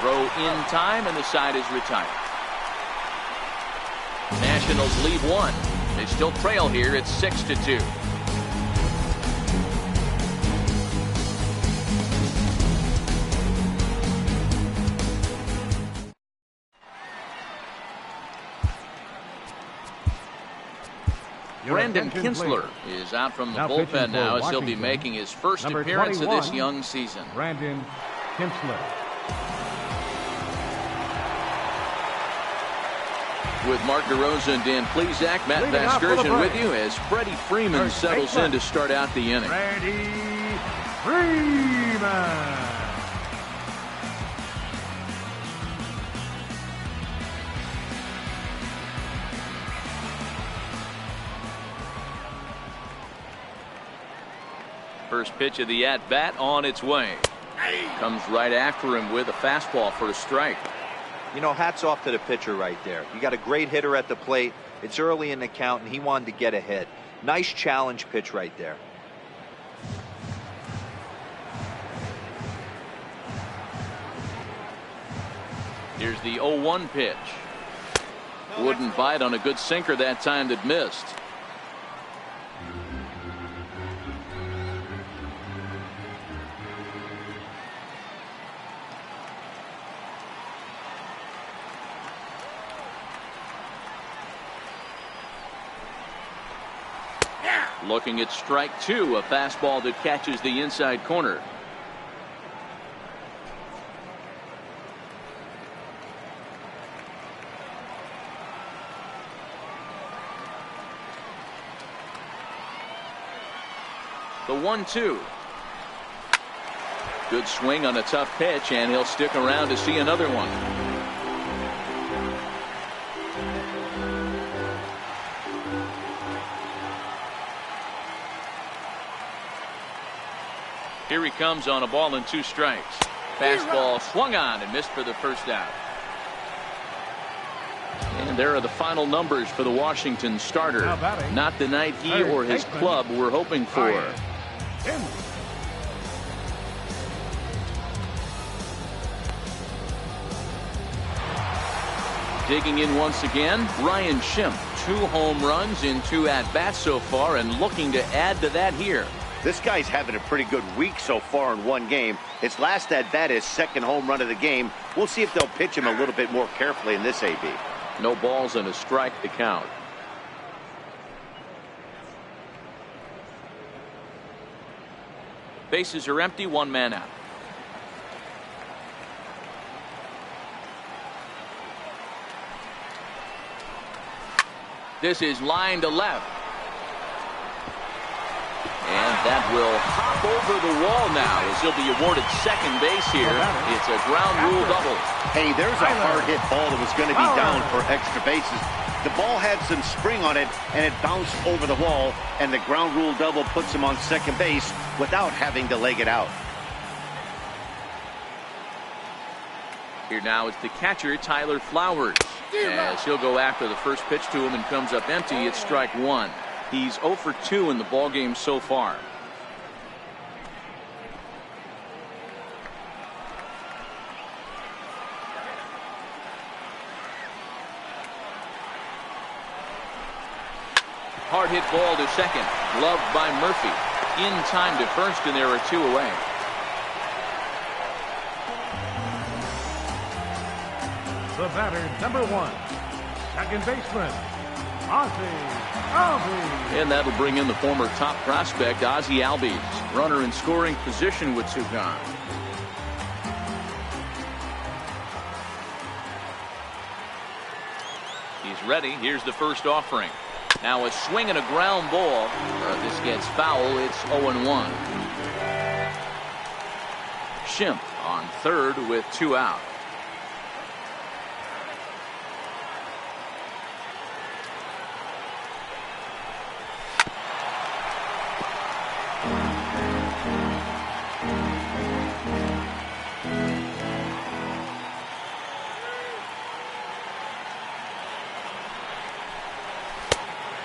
Throw in time, and the side is retired. Nationals lead 1. They still trail here at 6-2. Brandon attention, Kinsler please. is out from the Now pitching bullpen for now as he'll be Washington, making his first number appearance of this 21, young season. Brandon Kinsler. With Mark DeRosa and Dan Plesac, Matt Leading off for the Vasgersian with break. you as Freddie Freeman First settles baseman, in to start out the inning. Freddie Freeman. First pitch of the at-bat on its way. Comes right after him with a fastball for a strike. You know, hats off to the pitcher right there. You got a great hitter at the plate. It's early in the count, and he wanted to get a hit. Nice challenge pitch right there. Here's the 0-1 pitch. Wouldn't bite on a good sinker that time that missed. Looking at strike two, a fastball that catches the inside corner. The 1-2. Good swing on a tough pitch, and he'll stick around to see another one. Here he comes on a ball and 2 strikes. Fastball swung on and missed for the first out. And there are the final numbers for the Washington starter. Not the night he or his club were hoping for. Digging in once again, Ryan Schimpf. 2 home runs in 2 at-bats so far, and looking to add to that here. This guy's having a pretty good week so far in one game. His last at-bat is second home run of the game. We'll see if they'll pitch him a little bit more carefully in this AB. No balls and a strike to count. Bases are empty, 1 man out. This is line to left. And that will hop over the wall now as he'll be awarded second base here. It's a ground rule double. Hey, there's a hard hit ball that was going to be down for extra bases. The ball had some spring on it, and it bounced over the wall, and the ground rule double puts him on second base without having to leg it out. Here now is the catcher, Tyler Flowers, as he'll go after the first pitch to him and comes up empty. It's strike 1. He's 0 for 2 in the ballgame so far. Hard hit ball to second. Gloved by Murphy. In time to first, and there are 2 away. The batter, number 1, second baseman, Ozzie Albies. And that'll bring in the former top prospect, Ozzie Albies. Runner in scoring position with 2 gone. He's ready. Here's the first offering. Now a swing and a ground ball. This gets foul. It's 0-1. Schimpf on third with 2 out.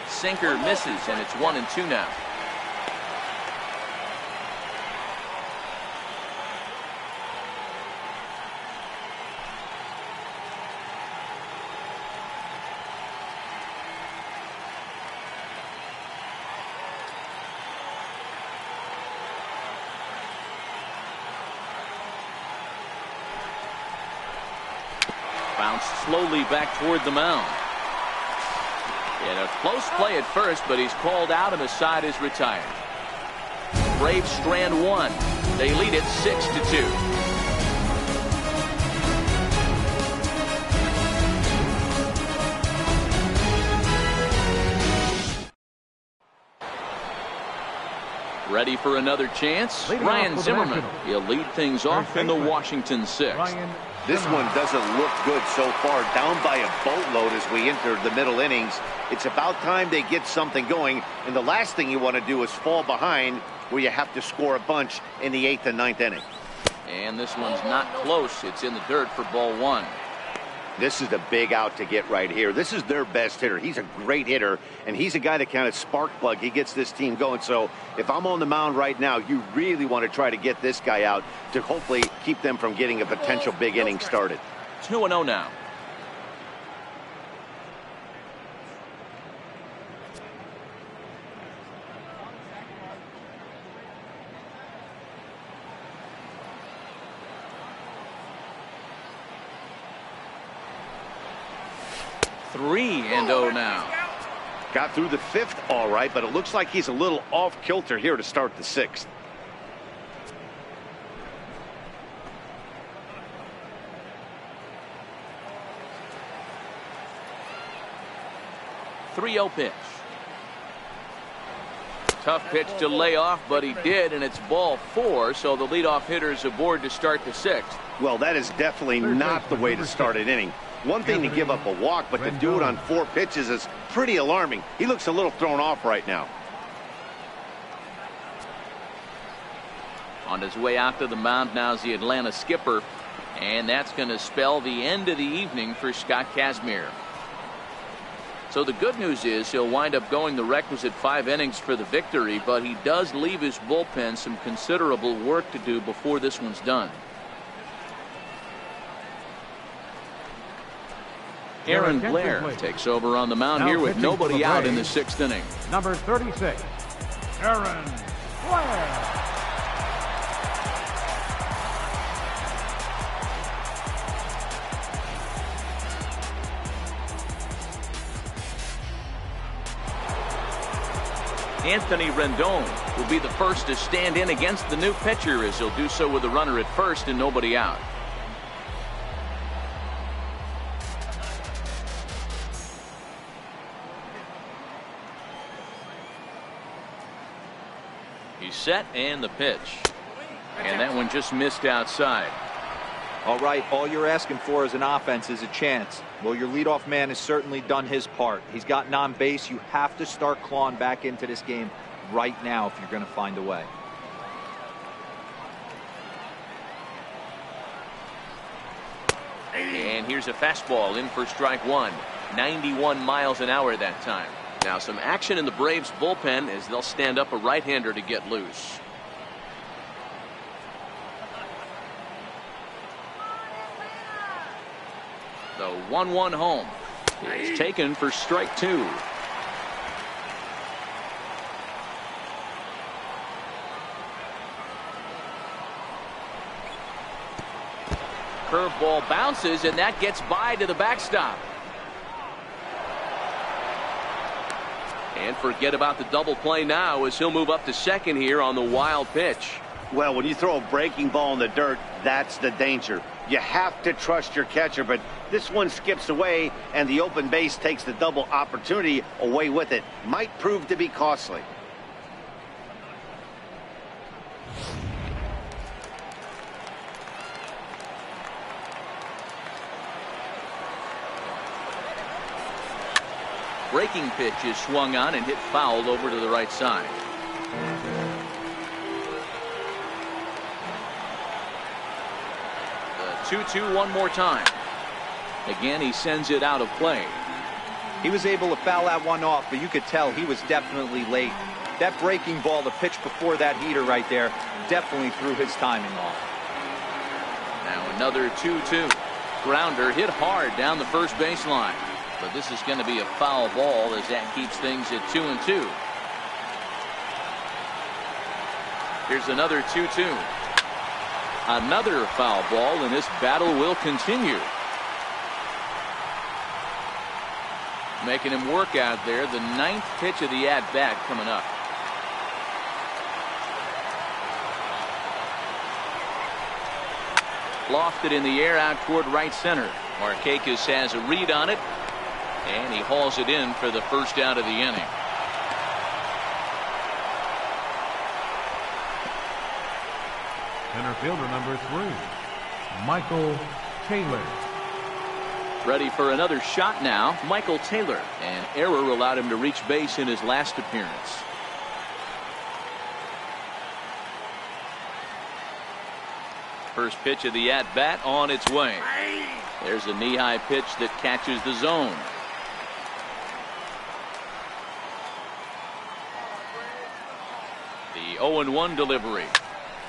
Sinker misses, and it's 1-2 now. Bounced slowly back toward the mound. And a close play at first, but he's called out and the side is retired. Braves strand one. They lead it 6-2. Ready for another chance? Ryan Zimmerman. He'll lead things off in the Washington 6th. This one doesn't look good so far. Down by a boatload as we enter the middle innings. It's about time they get something going. And the last thing you want to do is fall behind where you have to score a bunch in the 8th and 9th inning. And this one's not close. It's in the dirt for ball one. This is the big out to get right here. This is their best hitter. He's a great hitter, and he's a guy that kind of spark plug. He gets this team going. So if I'm on the mound right now, you really want to try to get this guy out to hopefully keep them from getting a potential big inning started. 2-0 now. Three and 0 now. Got through the 5th all right, but it looks like he's a little off kilter here to start the 6th. .30 pitch. Tough pitch to lay off, but he did, and it's ball 4, so the leadoff hitter is aboard to start the 6th. Well, that is definitely not the way to start an inning. One thing to give up a walk, but to do it on 4 pitches is pretty alarming. He looks a little thrown off right now. On his way out to the mound now is the Atlanta skipper, and that's going to spell the end of the evening for Scott Kazmir. So the good news is he'll wind up going the requisite 5 innings for the victory, but he does leave his bullpen some considerable work to do before this one's done. Aaron Blair takes over on the mound here with nobody out in the 6th inning. Number 36, Aaron Blair. Anthony Rendon will be the first to stand in against the new pitcher, as he'll do so with a runner at first and nobody out. He's set, and the pitch. And that one just missed outside. All right, all you're asking for as an offense is a chance. Well, your leadoff man has certainly done his part. He's gotten on base. You have to start clawing back into this game right now if you're going to find a way. And here's a fastball in for strike one. 91 miles an hour that time. Now some action in the Braves bullpen as they'll stand up a right-hander to get loose. The 1-1 home is taken for strike two. Curveball bounces, and that gets by to the backstop. And forget about the double play now as he'll move up to second here on the wild pitch. Well, when you throw a breaking ball in the dirt, that's the danger. You have to trust your catcher, but this one skips away, and the open base takes the double opportunity away with it. Might prove to be costly. Breaking pitch is swung on and hit foul over to the right side. The 2-2 one more time. Again, he sends it out of play. He was able to foul that one off, but you could tell he was definitely late. That breaking ball, the pitch before that heater right there, definitely threw his timing off. Now another 2-2. Grounder hit hard down the first baseline. But this is going to be a foul ball as that keeps things at 2-2. Here's another 2-2. Another foul ball, and this battle will continue. making him work out there. The 9th pitch of the at-bat coming up. Lofted in the air out toward right center. Markakis has a read on it, and he hauls it in for the first out of the inning. Center fielder number 3, Michael Taylor. Ready for another shot now, Michael Taylor. An error allowed him to reach base in his last appearance. First pitch of the at-bat on its way. There's a knee-high pitch that catches the zone. The 0-1 delivery.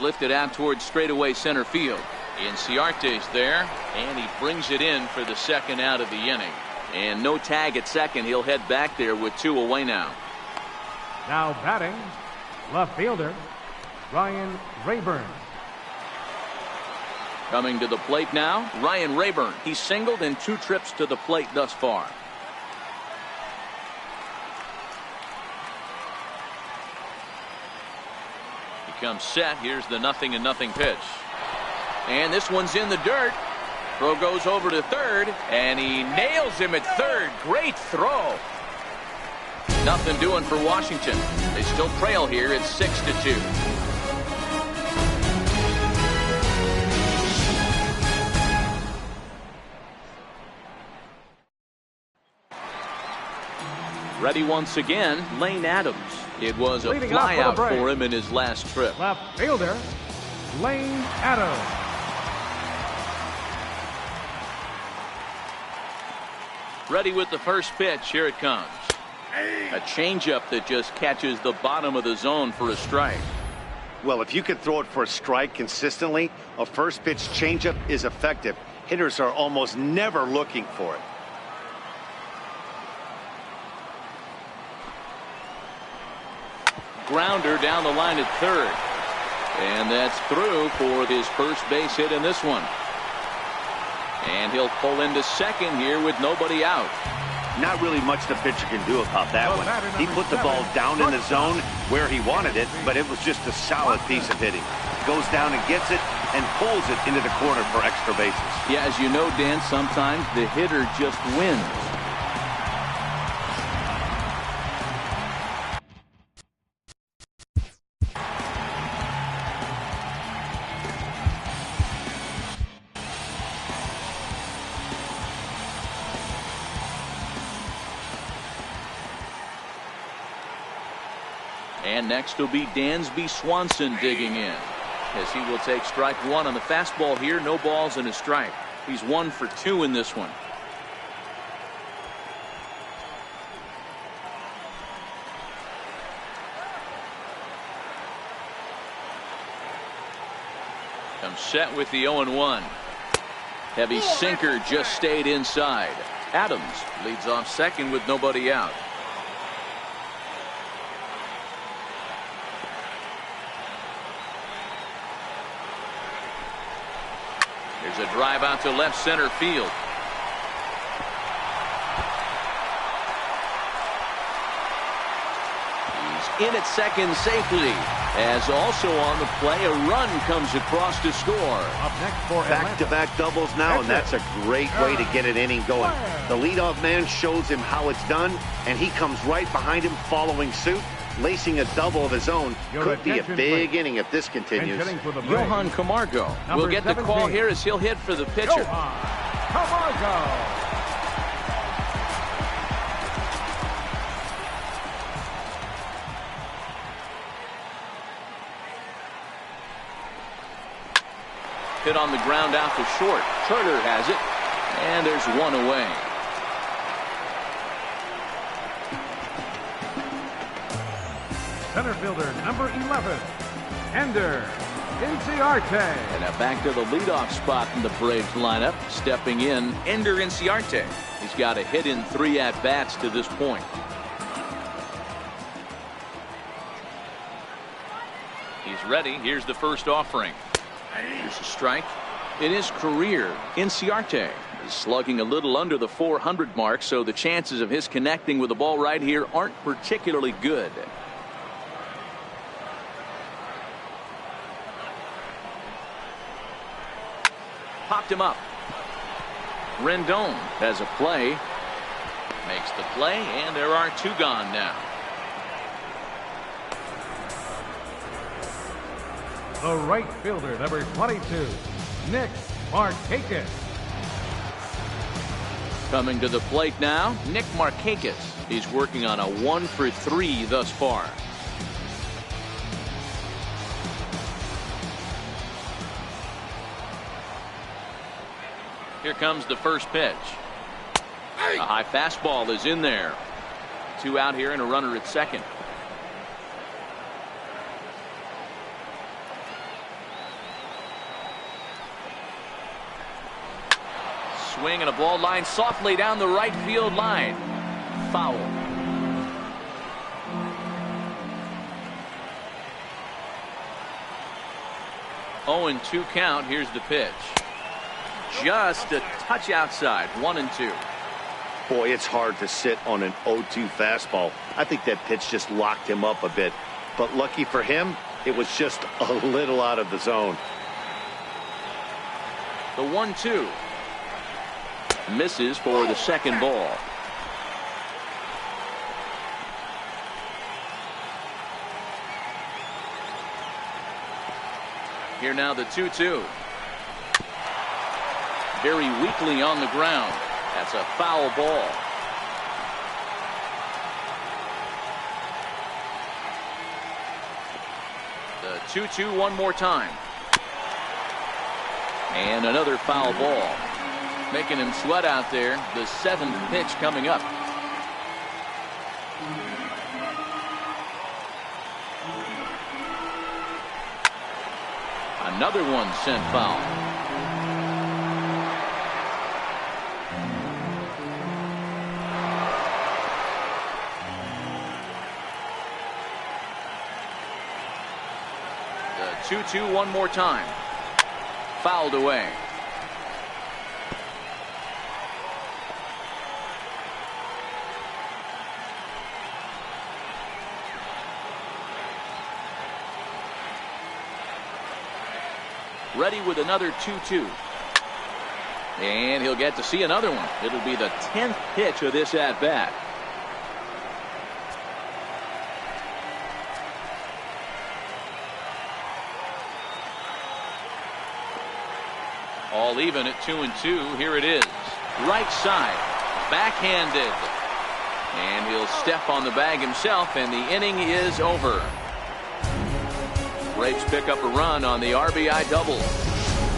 Lifted out towards straightaway center field. Inciarte's there, and he brings it in for the second out of the inning. And no tag at second. He'll head back there with 2 away now. Now batting, left fielder, Ryan Rayburn. Coming to the plate now, Ryan Rayburn. He's singled in 2 trips to the plate thus far. He comes set. Here's the 0-0 pitch. And this one's in the dirt. Throw goes over to third, and he nails him at third. Great throw. Nothing doing for Washington. They still trail here. It's 6-2. Ready once again, Lane Adams. It was a flyout for him in his last trip. Left fielder, Lane Adams. Ready with the first pitch. Here it comes. A changeup that just catches the bottom of the zone for a strike. Well, if you can throw it for a strike consistently, a first pitch changeup is effective. Hitters are almost never looking for it. Grounder down the line at third. And that's through for his first base hit in this one. And he'll pull into second here with nobody out. Not really much the pitcher can do about that one. He put the ball down in the zone where he wanted it, but it was just a solid piece of hitting. Goes down and gets it and pulls it into the corner for extra bases. Yeah, as you know, Dan, sometimes the hitter just wins. And next will be Dansby Swanson digging in, as he will take strike 1 on the fastball here. No balls and a strike. He's 1 for 2 in this one. Comes set with the 0-1. Heavy sinker just stayed inside. Adams leads off second with nobody out. There's a drive out to left center field. He's in at second safely. As also on the play, a run comes across to score. Up next for back-to-back doubles now, and that's a great way to get an inning going. The leadoff man shows him how it's done, and he comes right behind him following suit. Lacing a double of his own. Could be a big inning if this continues. Johan Camargo will get the call here as he'll hit for the pitcher. Camargo. Hit on the ground out to short. Turner has it, and there's 1 away. Center fielder number 11, Ender Inciarte. And now back to the leadoff spot in the Braves lineup. Stepping in, Ender Inciarte. He's got a hit in 3 at-bats to this point. He's ready. Here's the first offering. Here's a strike. It is career. Inciarte He's slugging a little under the 400 mark, so the chances of his connecting with the ball right here aren't particularly good. Popped him up. Rendon has a play. Makes the play, and there are two gone now. The right fielder, number 22, Nick Markakis. Coming to the plate now, Nick Markakis. He's working on a 1-for-3 thus far. Here comes the first pitch. A high fastball is in there. 2 out here and a runner at second. Swing and a ball line softly down the right field line. Foul. Oh, and 2 count. Here's the pitch. Just a touch outside. 1-2. Boy, it's hard to sit on an 0-2 fastball. I think that pitch just locked him up a bit. But lucky for him, it was just a little out of the zone. The 1-2. Misses for the second ball. Here now the 2-2. Very weakly on the ground. That's a foul ball. The 2-2 one more time. And another foul ball. Making him sweat out there. The 7th pitch coming up. Another one sent foul. The 2-2 one more time. Fouled away. Ready with another 2-2. And he'll get to see another one. It'll be the 10th pitch of this at-bat. All even at 2-2. Here it is. Right side. Backhanded. And he'll step on the bag himself, and the inning is over. Braves pick up a run on the RBI double.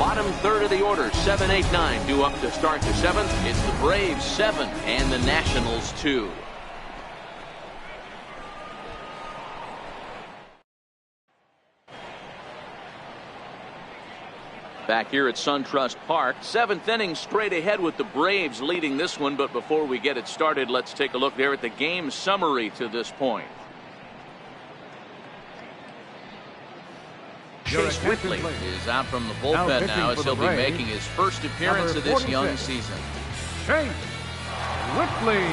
Bottom third of the order, 7, 8, 9 due up to start the 7th. It's the Braves 7 and the Nationals 2. Back here at SunTrust Park, 7th inning straight ahead with the Braves leading this one. But before we get it started, let's take a look there at the game summary to this point. Chase Whitley is out from the bullpen now as he'll be making his first appearance of this young season. Chase Whitley.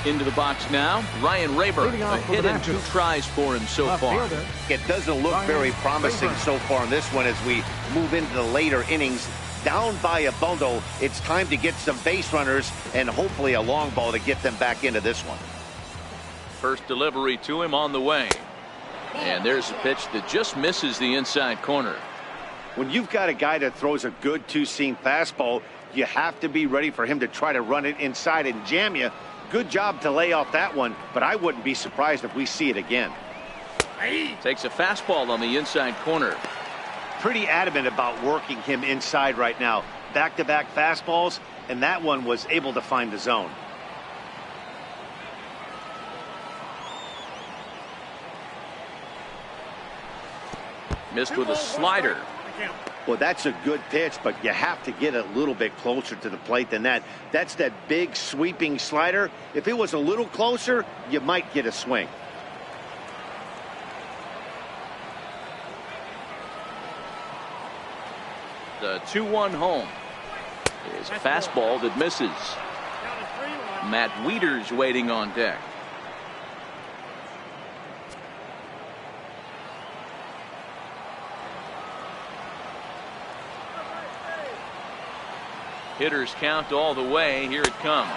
Into the box now, Ryan Rayburn. A hit and 2 tries for him so far. It doesn't look very promising so far in this one as we move into the later innings. Down by a bundle, it's time to get some base runners and hopefully a long ball to get them back into this one. First delivery to him on the way. And there's a pitch that just misses the inside corner. When you've got a guy that throws a good 2-seam fastball, you have to be ready for him to try to run it inside and jam you. Good job to lay off that one, but I wouldn't be surprised if we see it again. Takes a fastball on the inside corner. Pretty adamant about working him inside right now. Back-to-back fastballs, and that one was able to find the zone. Missed with a slider. Well, that's a good pitch, but you have to get a little bit closer to the plate than that. That's that big sweeping slider. If it was a little closer, you might get a swing. The 2-1 home is a fastball that misses. Matt Wieters waiting on deck. Hitters count all the way. Here it comes.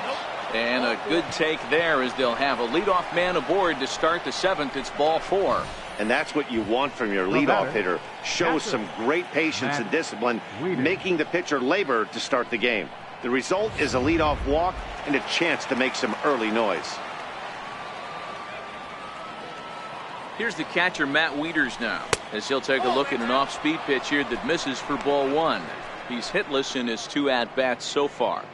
And a good take there as they'll have a leadoff man aboard to start the 7th. It's ball 4. And that's what you want from your leadoff hitter. Shows some great patience and discipline, making the pitcher labor to start the game. The result is a leadoff walk and a chance to make some early noise. Here's the catcher, Matt Wieters, now, as he'll take a look at an off-speed pitch here that misses for ball 1. He's hitless in his 2 at-bats so far.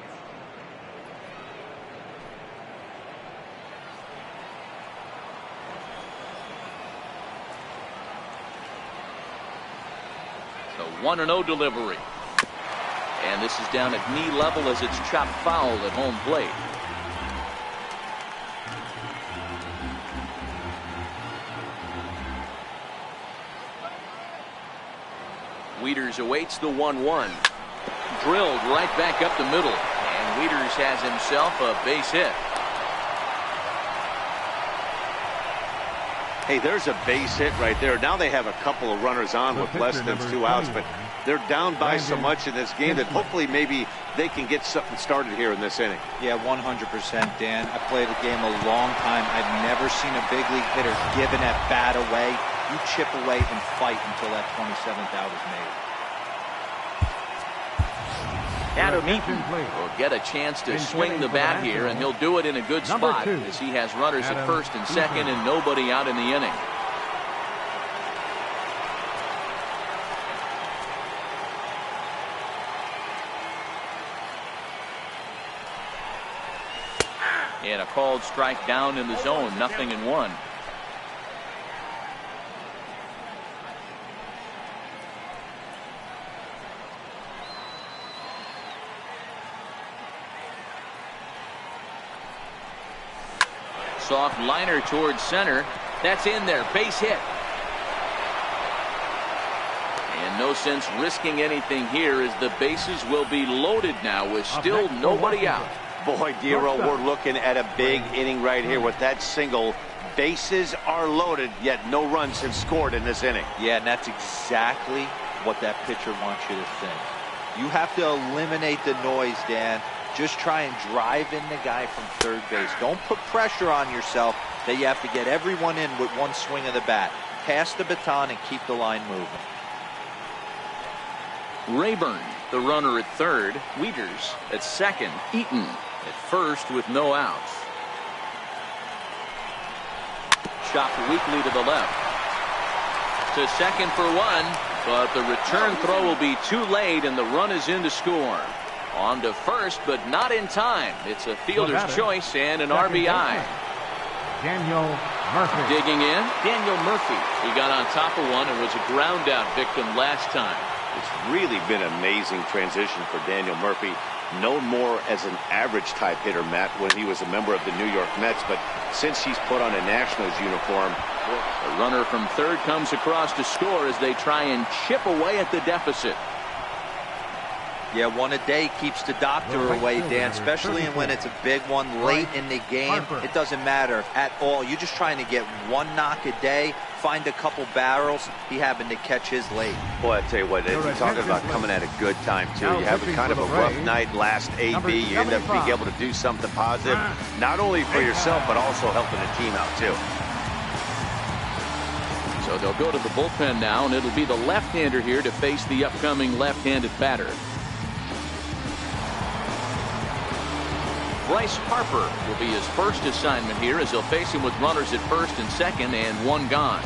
The 1-0 delivery. And this is down at knee level as it's chopped foul at home plate. Wieters awaits the 1-1. Drilled right back up the middle. And Wieters has himself a base hit. Hey, there's a base hit right there. Now they have a couple of runners on with less than 2 outs, but they're down by so much in this game that hopefully maybe they can get something started here in this inning. Yeah, 100%, Dan. I played the game a long time. I've never seen a big league hitter give an at-bat away. You chip away and fight until that 27th out is made. Adam Eaton will get a chance to swing the bat here, and he'll do it in a good spot as he has runners at first and second and nobody out in the inning. And a called strike down in the zone, 0-1. Soft liner towards center. That's in there. Base hit. And no sense risking anything here as the bases will be loaded now with still nobody out. Boy, Dero, we're looking at a big inning right here with that single. Bases are loaded, yet no runs have scored in this inning. Yeah, and that's exactly what that pitcher wants you to think. You have to eliminate the noise, Dan. Just try and drive in the guy from third base. Don't put pressure on yourself that you have to get everyone in with one swing of the bat. Pass the baton and keep the line moving. Rayburn, the runner at third. Wieters at second. Eaton at first with no outs. Chopped weakly to the left. To second for 1, but the return throw will be too late and the run is in to score. On to first, but not in time. It's a fielder's choice and an RBI. Daniel Murphy. Digging in, Daniel Murphy. He got on top of one and was a ground out victim last time. It's really been an amazing transition for Daniel Murphy. Known more as an average type hitter, Matt, when he was a member of the New York Mets, but since he's put on a Nationals uniform. The runner from third comes across to score as they try and chip away at the deficit. Yeah, one a day keeps the doctor away, Dan, especially when it's a big one late in the game. It doesn't matter at all. You're just trying to get one knock a day, find a couple barrels. He happened to catch his late. Boy, I tell you what, you're talking about coming at a good time, too. You have kind of a rough night last AB. You end up being able to do something positive, not only for yourself, but also helping the team out, too. So they'll go to the bullpen now, and it'll be the left-hander here to face the upcoming left-handed batter. Bryce Harper will be his first assignment here as he'll face him with runners at first and second and 1 gone.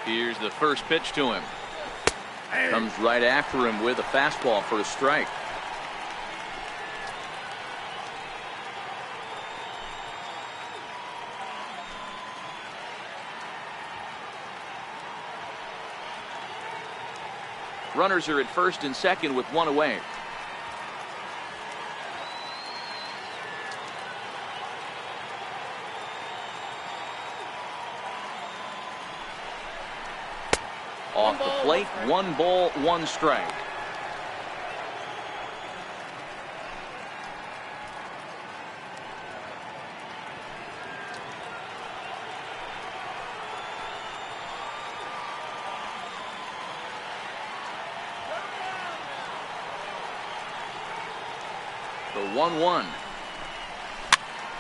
Here's the first pitch to him. Comes right after him with a fastball for a strike. Runners are at first and second with one away. Off the plate, 1 ball, 1 strike. The 1-1.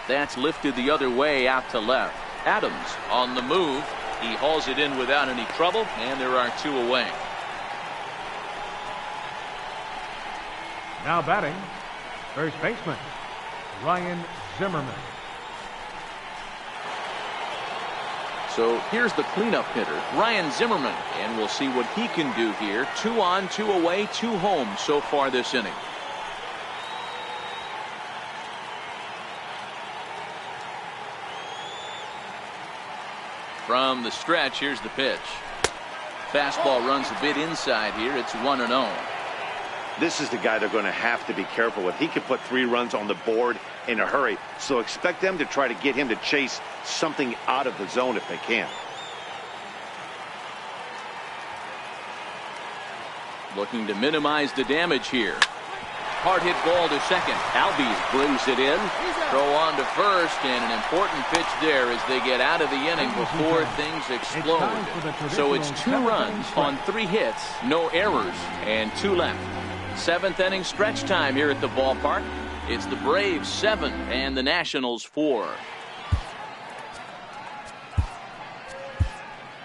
That's lifted the other way out to left. Adams on the move. He hauls it in without any trouble, and there are 2 away. Now batting, first baseman, Ryan Zimmerman. So here's the cleanup hitter, Ryan Zimmerman, and we'll see what he can do here. 2 on, 2 away, 2 home so far this inning. From the stretch, here's the pitch. Fastball runs a bit inside here. It's 1-0. This is the guy they're going to have to be careful with. He could put 3 runs on the board in a hurry. So expect them to try to get him to chase something out of the zone if they can. Looking to minimize the damage here. Hard hit ball to second. Albies brings it in. Throw on to first, and an important pitch there as they get out of the inning before things explode. So it's 2 runs on 3 hits, no errors, and 2 left. 7th inning stretch time here at the ballpark. It's the Braves 7 and the Nationals 4.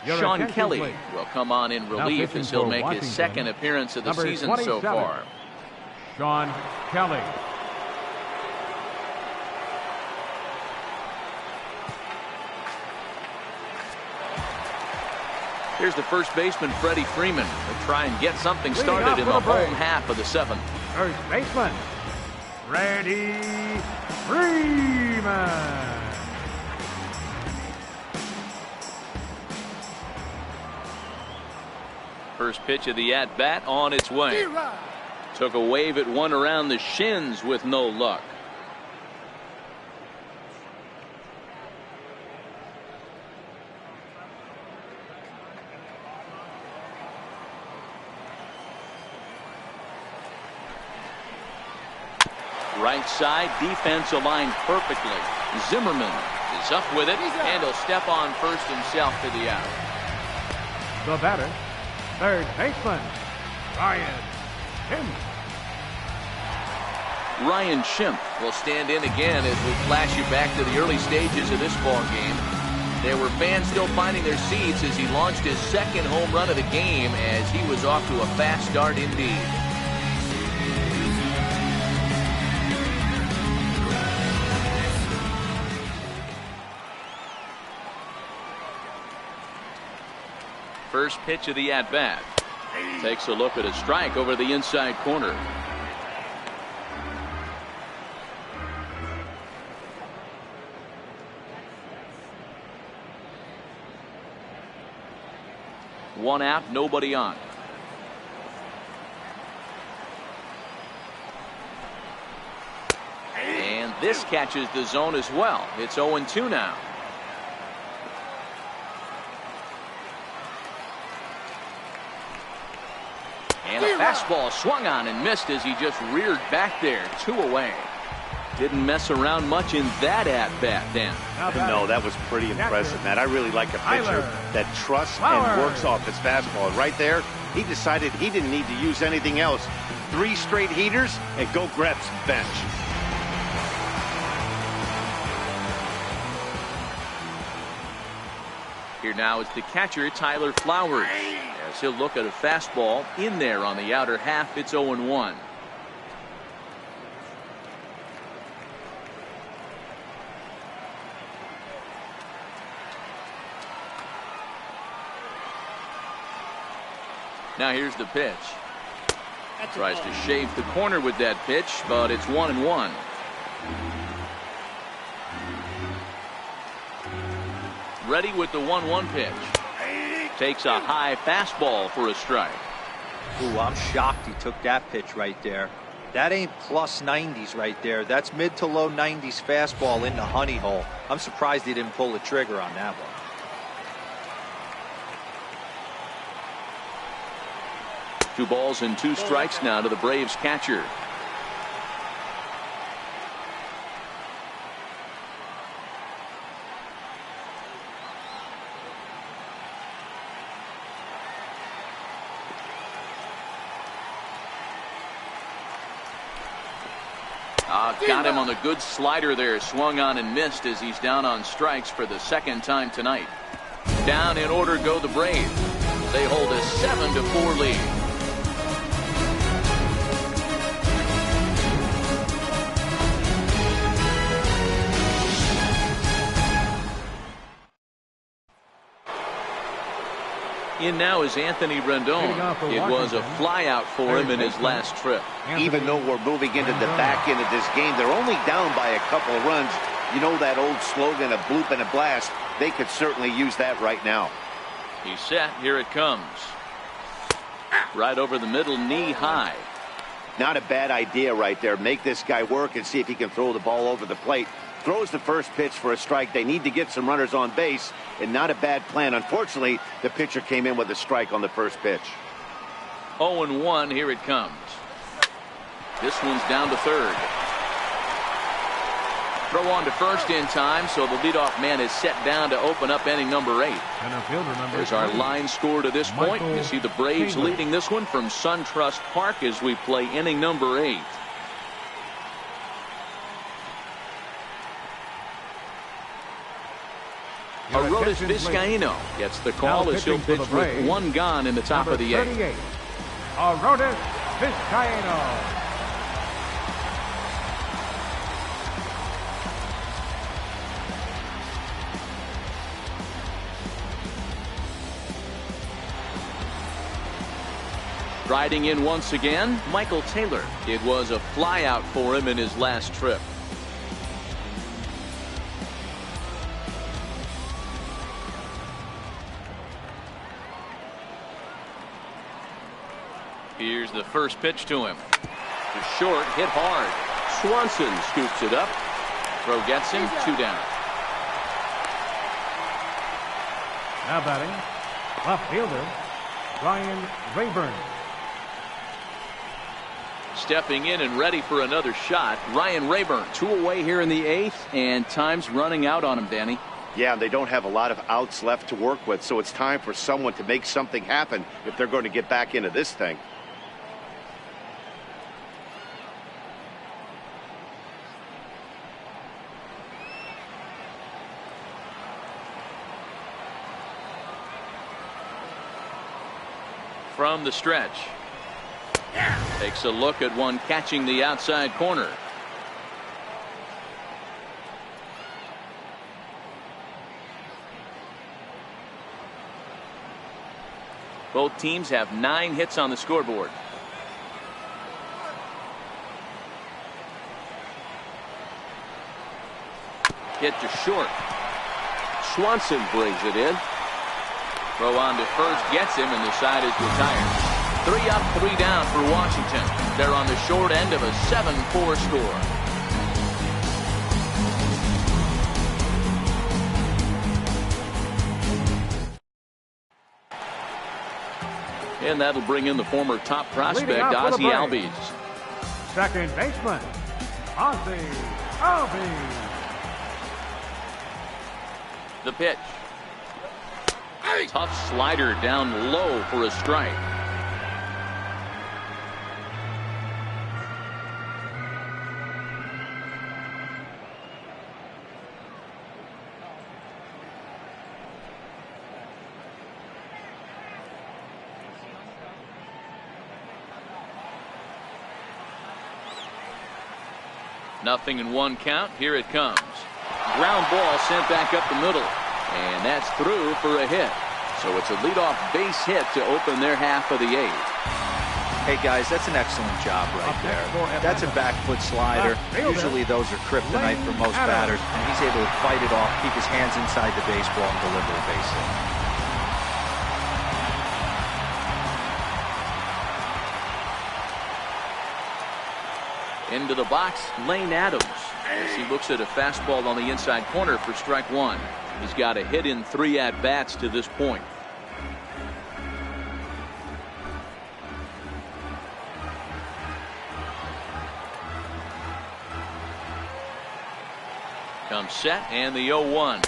Sean Kelly will come on in relief as he'll make his 2nd appearance of the season so far. Sean Kelly. Here's the first baseman, Freddie Freeman, to try and get something started in the home half of the 7th. First baseman, Freddie Freeman. First pitch of the at-bat on its way. Took a wave at one around the shins with no luck. Right side, defense aligned perfectly. Zimmerman is up with it, and he'll step on first himself for the out. The batter, third baseman, Ryan Schimpf. Ryan Schimpf will stand in again as we flash you back to the early stages of this ball game. There were fans still finding their seats as he launched his 2nd home run of the game as he was off to a fast start indeed. First pitch of the at-bat. Takes a look at a strike over the inside corner. One out, nobody on. And this catches the zone as well. It's 0-2 now. And a fastball swung on and missed as he just reared back there. 2 away. Didn't mess around much in that at-bat, Dan. No, that was pretty impressive, Matt. I really like a pitcher that trusts and works off his fastball. Right there, he decided he didn't need to use anything else. 3 straight heaters and go grab some bench. Here now is the catcher, Tyler Flowers. As he'll look at a fastball in there on the outer half. It's 0-1. Now here's the pitch. Tries to shave the corner with that pitch, but it's 1-1. Ready with the 1-1 pitch. Takes a high fastball for a strike. Ooh, I'm shocked he took that pitch right there. That ain't plus 90s right there. That's mid to low 90s fastball in the honey hole. I'm surprised he didn't pull the trigger on that one. Two balls and two strikes now to the Braves catcher. Got him on the good slider there. Swung on and missed as he's down on strikes for the second time tonight. Down in order go the Braves. They hold a 7-4 lead. In now is Anthony Rendon. It was a flyout for him in his last trip. Even though we're moving into the back end of this game, they're only down by a couple of runs. You know that old slogan, a bloop and a blast. They could certainly use that right now. He's set. Here it comes. Right over the middle, knee high. Not a bad idea right there. Make this guy work and see if he can throw the ball over the plate. Throws the first pitch for a strike. They need to get some runners on base, and not a bad plan. Unfortunately, the pitcher came in with a strike on the first pitch. 0-1. Here it comes. This one's down to third. Throw on to first in time, so the leadoff man is set down to open up inning number 8. There's our line score to this point. You see the Braves leading this one from SunTrust Park as we play inning number 8. Aroldis Vizcaino gets the call as he'll pitch with 1 gone in the top of the 8th. Aroldis Vizcaino. Riding in once again, Michael Taylor. It was a flyout for him in his last trip. Here's the first pitch to him. The short, hit hard. Swanson scoops it up. Throw gets him, 2 down. Now batting, left fielder, Ryan Rayburn. Stepping in and ready for another shot, Ryan Rayburn. 2 away here in the 8th, and time's running out on him, Danny. Yeah, they don't have a lot of outs left to work with, so it's time for someone to make something happen if they're going to get back into this thing. From the stretch. Takes a look at one catching the outside corner. Both teams have 9 hits on the scoreboard. Hit to short. Swanson brings it in. Throw on to first gets him, and the side is retired. 3 up, 3 down for Washington. They're on the short end of a 7-4 score. And that'll bring in the former top prospect, Ozzie Albies. Second baseman, Ozzie Albies. The pitch. Tough slider down low for a strike. Nothing in 1 count. Here it comes. Ground ball sent back up the middle. And that's through for a hit. So it's a leadoff base hit to open their half of the 8th. Hey guys, that's an excellent job right there. That's a back foot slider. Usually those are kryptonite for most batters, and he's able to fight it off, keep his hands inside the baseball, and deliver a base hit. Into the box, Lane Adams, as he looks at a fastball on the inside corner for strike one. He's got a hit in 3 at-bats to this point. Comes set, and the 0-1.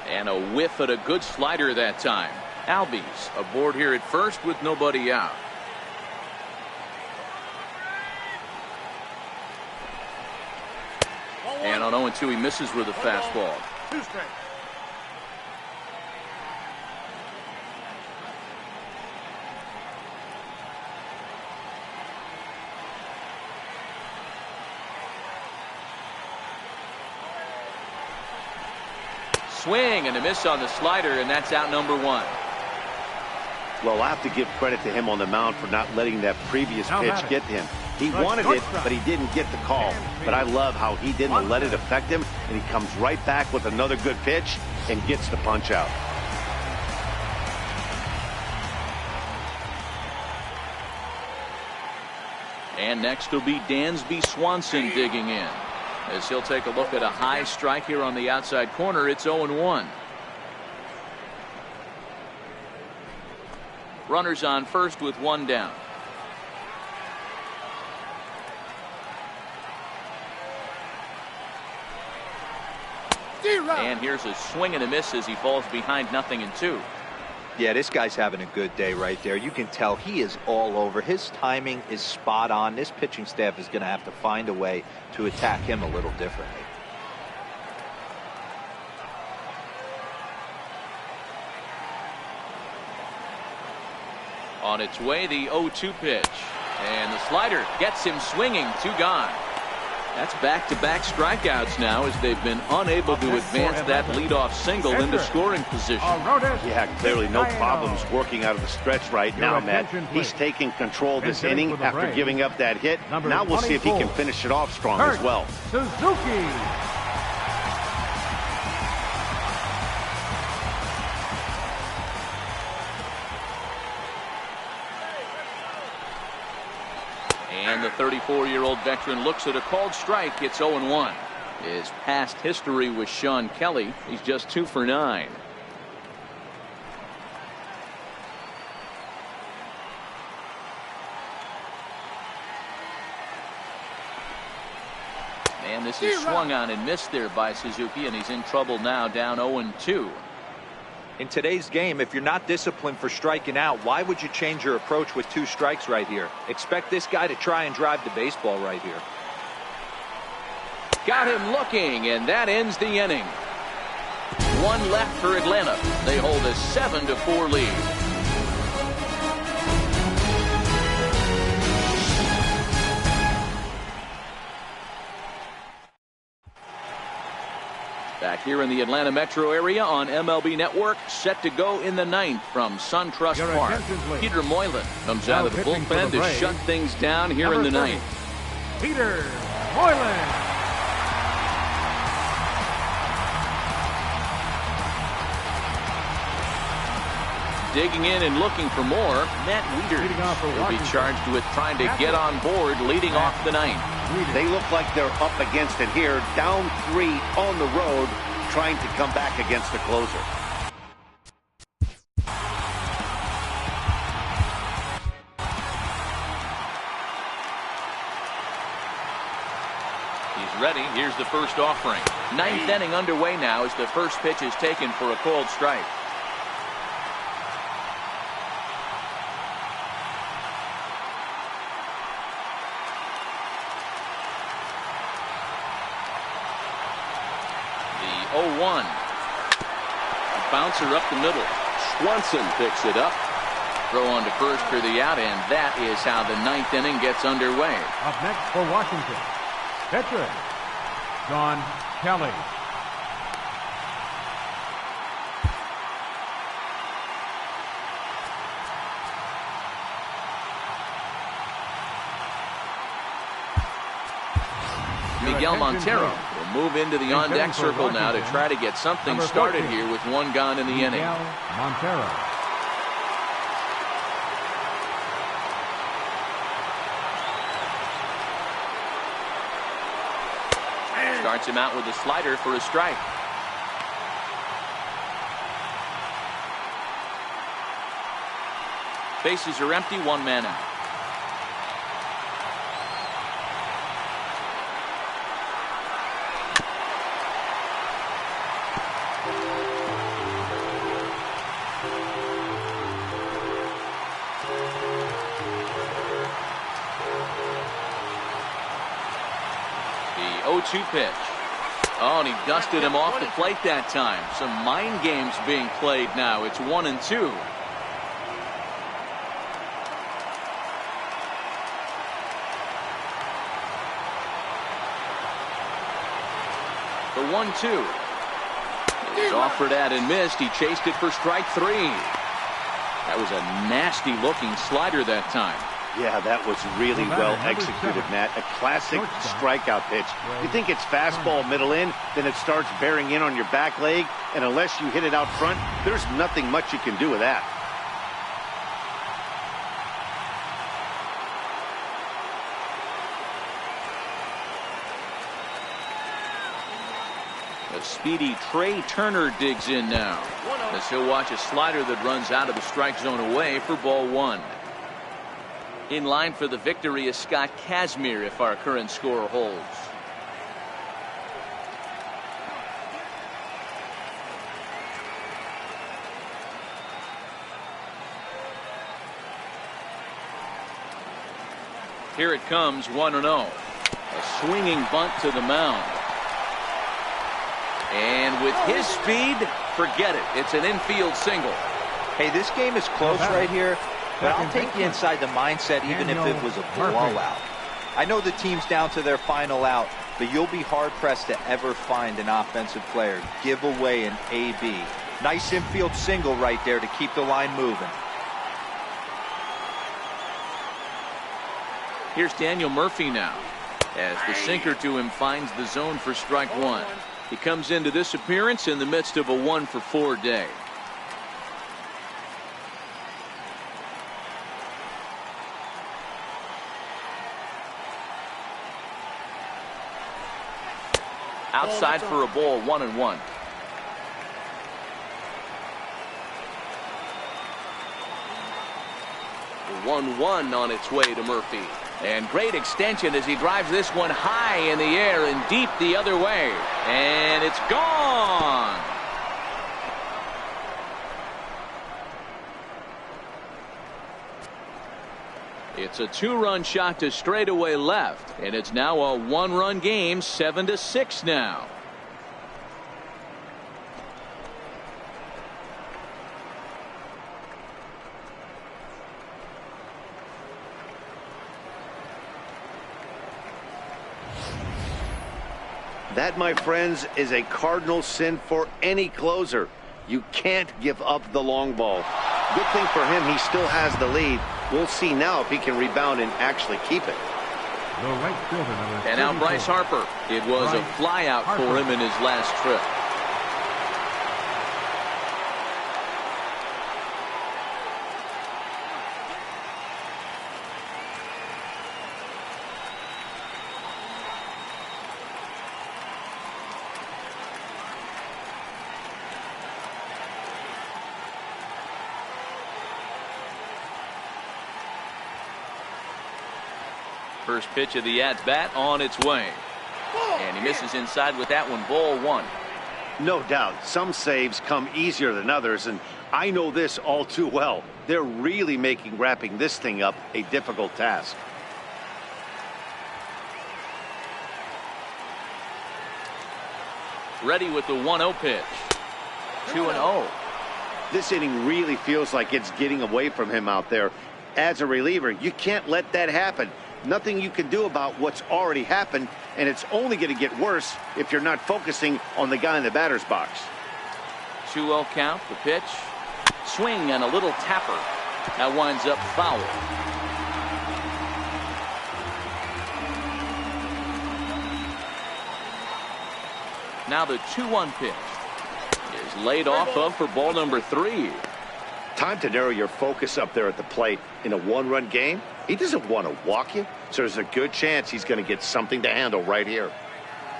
And a whiff at a good slider that time. Albies aboard here at first with nobody out. And on 0-2, he misses with a fastball. 2 strikes. Swing and a miss on the slider, and that's out number 1. Well, I have to give credit to him on the mound for not letting that previous pitch get to him. He wanted it, but he didn't get the call. But I love how he didn't let it affect him, and he comes right back with another good pitch and gets the punch out. And next will be Dansby Swanson digging in, as he'll take a look at a high strike here on the outside corner. It's 0-1. Runners on first with 1 down. And here's a swing and a miss as he falls behind 0-2. Yeah, this guy's having a good day right there. You can tell he is all over. His timing is spot on. This pitching staff is going to have to find a way to attack him a little differently. On its way, the 0-2 pitch. And the slider gets him swinging. 2 gone. That's back-to-back strikeouts now, as they've been unable to advance that leadoff single into scoring position. Yeah, clearly no problems working out of the stretch right now, Matt. He's taking control of this inning after giving up that hit. Now we'll see if he can finish it off strong as well. Suzuki. And the 34-year-old veteran looks at a called strike. It's 0-1. His past history with Sean Kelly, he's just 2 for 9. And this is swung on and missed there by Suzuki, and he's in trouble now, down 0-2. In today's game, if you're not disciplined for striking out, why would you change your approach with 2 strikes right here? Expect this guy to try and drive the baseball right here. Got him looking, and that ends the inning. 1 left for Atlanta. They hold a 7-4 lead. Back here in the Atlanta metro area on MLB Network, set to go in the 9th from SunTrust Park. Peter Moylan comes out of the bullpen to shut things down here in the 9th. Peter Moylan. Digging in and looking for more, Matt Wieters will be charged with trying to get on board leading off the 9th. They look like they're up against it here, down 3 on the road, trying to come back against the closer. He's ready. Here's the first offering. 9th inning underway now as the first pitch is taken for a called strike. The 0-1. A bouncer up the middle. Swanson picks it up. Throw on to first for the out, and that is how the 9th inning gets underway. Up next for Washington, pitcher John Kelly. Miguel Montero will move into the on-deck circle now to try to get something started here with 1 gone in the inning. Montero. Starts him out with a slider for a strike. Bases are empty, one man out. The 0-2 pitch. Oh, and he dusted him off the plate that time. Some mind games being played now. It's 1-2. The 1-2 is offered at and missed. He chased it for strike 3. That was a nasty looking slider that time. Yeah, that was really well executed, Matt. A classic strikeout pitch. You think it's fastball middle in, then it starts bearing in on your back leg, and unless you hit it out front, there's nothing much you can do with that. A speedy Trey Turner digs in now, as he'll watch a slider that runs out of the strike zone away for ball 1. In line for the victory is Scott Kazmir if our current score holds. Here it comes, 1-0. A swinging bunt to the mound. And with his speed, forget it. It's an infield single. Hey, this game is close right here, but I'll take you inside the mindset even if it was a blowout. I know the team's down to their final out, but you'll be hard-pressed to ever find an offensive player give away an AB. Nice infield single right there to keep the line moving. Here's Daniel Murphy now, as the sinker to him finds the zone for strike 1. He comes into this appearance in the midst of a 1-for-4 day. Outside for a ball, 1-1. The 1-1 on its way to Murphy. And great extension as he drives this one high in the air and deep the other way. And it's gone. It's a 2-run shot to straightaway left, and it's now a 1-run game, 7-6 now. That, my friends, is a cardinal sin for any closer. You can't give up the long ball. Good thing for him, he still has the lead. We'll see now if he can rebound and actually keep it. And now Bryce Harper. It was a flyout for him in his last trip. First pitch of the at-bat on its way. And he misses inside with that one, ball 1. No doubt, some saves come easier than others, and I know this all too well. They're really making wrapping this thing up a difficult task. Ready with the 1-0 pitch. 2-0. This inning really feels like it's getting away from him out there. As a reliever, you can't let that happen. Nothing you can do about what's already happened, and it's only going to get worse if you're not focusing on the guy in the batter's box. 2-0 count, the pitch. Swing and a little tapper. That winds up foul. Now the 2-1 pitch is laid off of for ball number 3. Time to narrow your focus up there at the plate. In a 1-run game, he doesn't want to walk you, so there's a good chance he's going to get something to handle right here.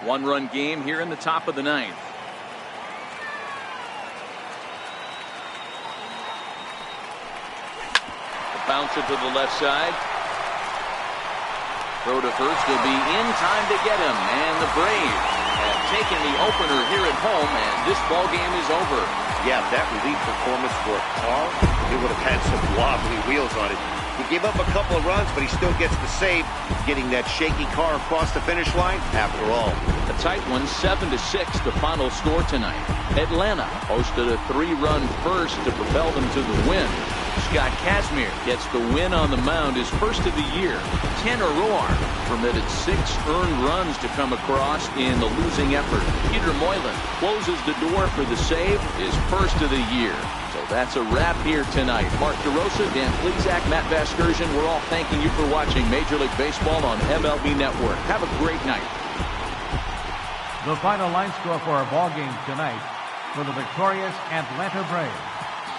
One-run game here in the top of the ninth. The bouncer to the left side. Throw to first will be in time to get him. And the Braves have taken the opener here at home, and this ball game is over. Yeah, that relief performance for a car, it would have had some wobbly wheels on it. He gave up a couple of runs, but he still gets the save, getting that shaky car across the finish line after all. A tight one, 7-6, the final score tonight. Atlanta posted a 3-run first to propel them to the win. Scott Kazmir gets the win on the mound, his first of the year. Tanner Roark permitted 6 earned runs to come across in the losing effort. Peter Moylan closes the door for the save, his first of the year. So that's a wrap here tonight. Mark DeRosa, Dan Plesac, Matt Vasgersian, we're all thanking you for watching Major League Baseball on MLB Network. Have a great night. The final line score for our ball game tonight for the victorious Atlanta Braves.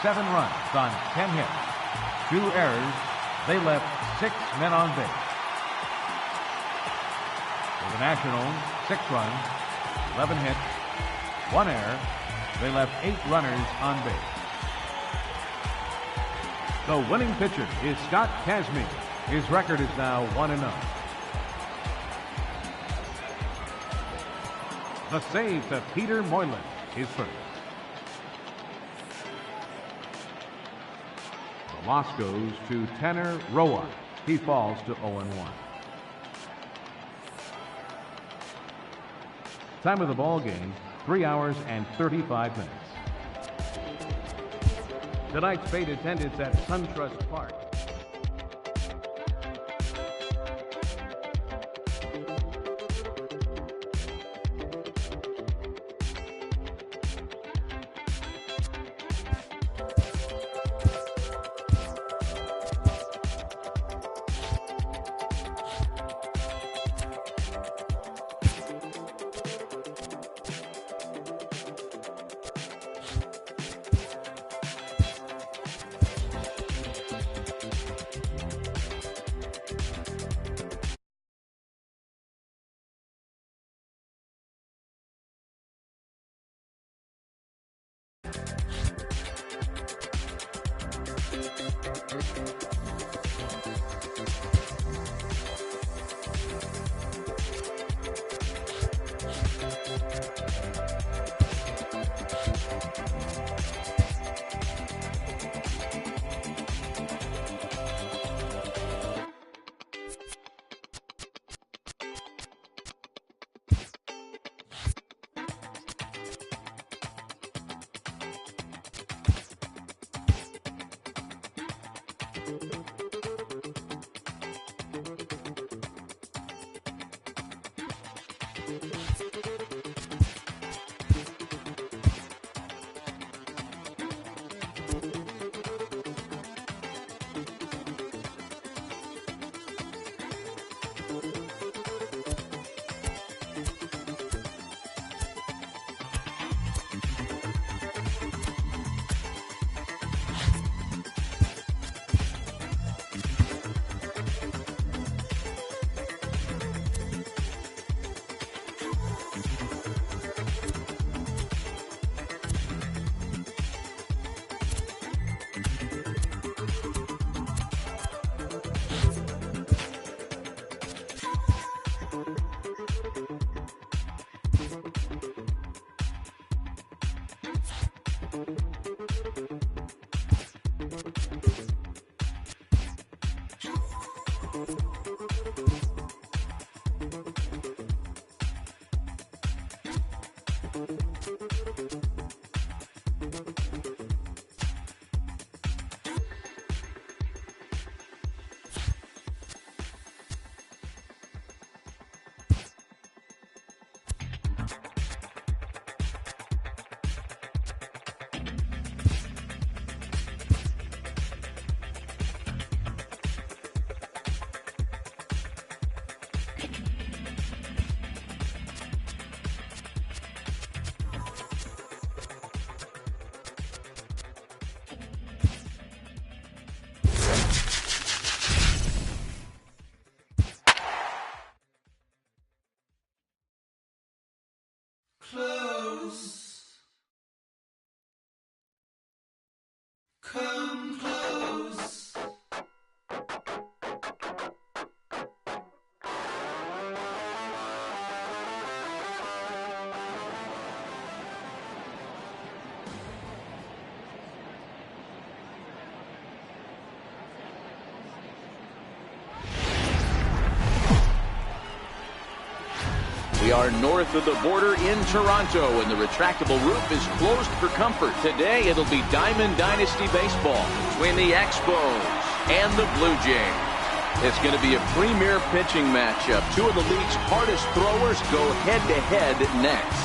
7 runs on 10 hits, 2 errors. They left 6 men on base. For the Nationals, 6 runs, 11 hits, 1 error. They left 8 runners on base. The winning pitcher is Scott Kazmir. His record is now 1-0. The save to Peter Moylan is first. The loss goes to Tanner Roark. He falls to 0-1. Time of the ball game, 3 hours and 35 minutes. Tonight's paid attendance at SunTrust Park. We are north of the border in Toronto, and the retractable roof is closed for comfort. Today, it'll be Diamond Dynasty Baseball between the Expos and the Blue Jays. It's going to be a premier pitching matchup. Two of the league's hardest throwers go head-to-head next.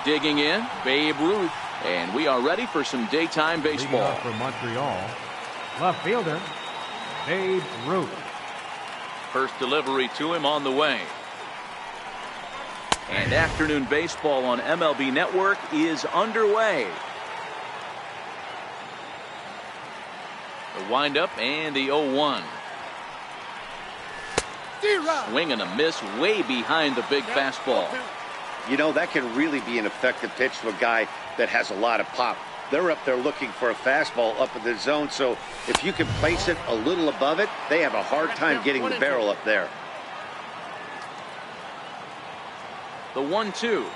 Digging in, Babe Ruth, and we are ready for some daytime baseball. For Montreal, left fielder, Babe Ruth. First delivery to him on the way. And afternoon baseball on MLB Network is underway. The windup and the 0-1. Swing and a miss way behind the big fastball. You know, that can really be an effective pitch to a guy that has a lot of pop. They're up there looking for a fastball up in the zone, so if you can place it a little above it, they have a hard time getting the barrel up there. The 1-2.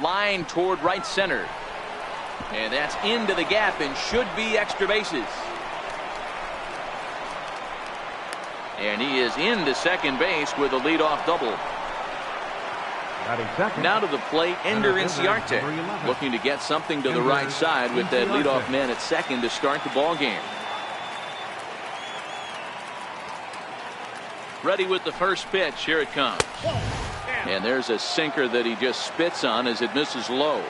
Line toward right center. And that's into the gap and should be extra bases. And he is into second base with a leadoff double. Now to the plate, Ender Inciarte, looking to get something to the right side with that leadoff man at second to start the ball game. Ready with the first pitch. Here it comes. And there's a sinker that he just spits on as it misses low.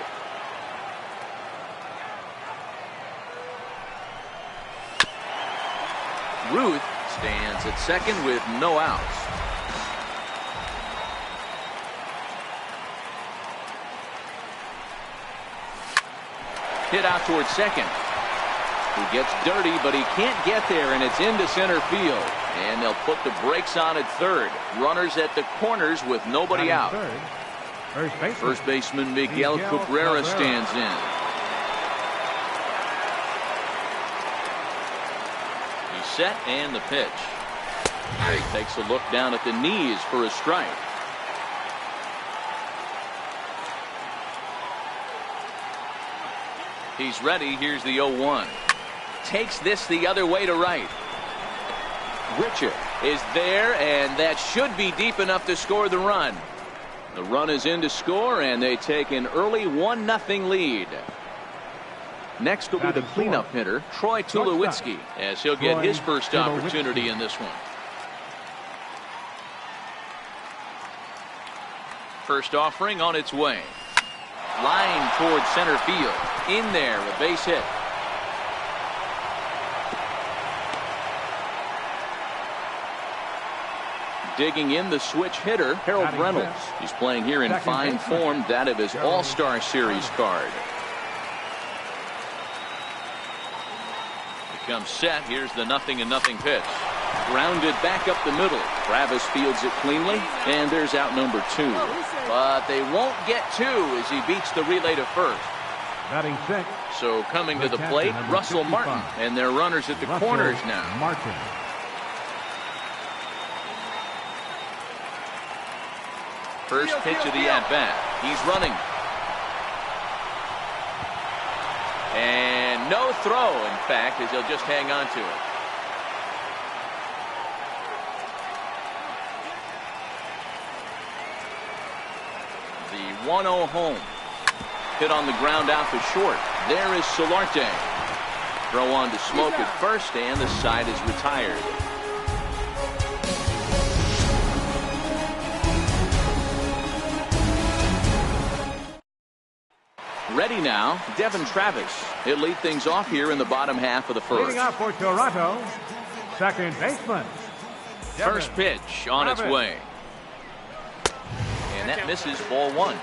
Ruth stands at second with no outs. Hit out towards second. He gets dirty, but he can't get there, and it's into center field. And they'll put the brakes on at third. Runners at the corners with nobody out. First baseman Miguel Cabrera stands in. He's set, and the pitch. He takes a look down at the knees for a strike. He's ready. Here's the 0-1. Takes this the other way to right. Richard is there, and that should be deep enough to score the run. The run is in to score, and they take an early 1-0 lead. Next will be the cleanup hitter, Troy Tulowitzki, as he'll get his first opportunity in this one. First offering on its way. Line towards center field. In there, a base hit. Digging in, the switch hitter, Harold Reynolds. He's playing here in fine form, that of his All-Star Series card. Comes set. Here's the 0-0 pitch. Grounded back up the middle. Travis fields it cleanly, and there's out number 2. But they won't get 2 as he beats the relay to first. So coming to the plate, Russell Martin, and their runners at the corners now. First pitch of the at-bat. He's running. And no throw, in fact, as he'll just hang on to it. The 1-0 home. Hit on the ground out to short. There is Solarte. Throw on to Smoke at first, and the side is retired. Ready now, Devin Travis. He'll lead things off here in the bottom half of the first. Leading out for Toronto, second baseman. First pitch on its way. And that misses, ball 1.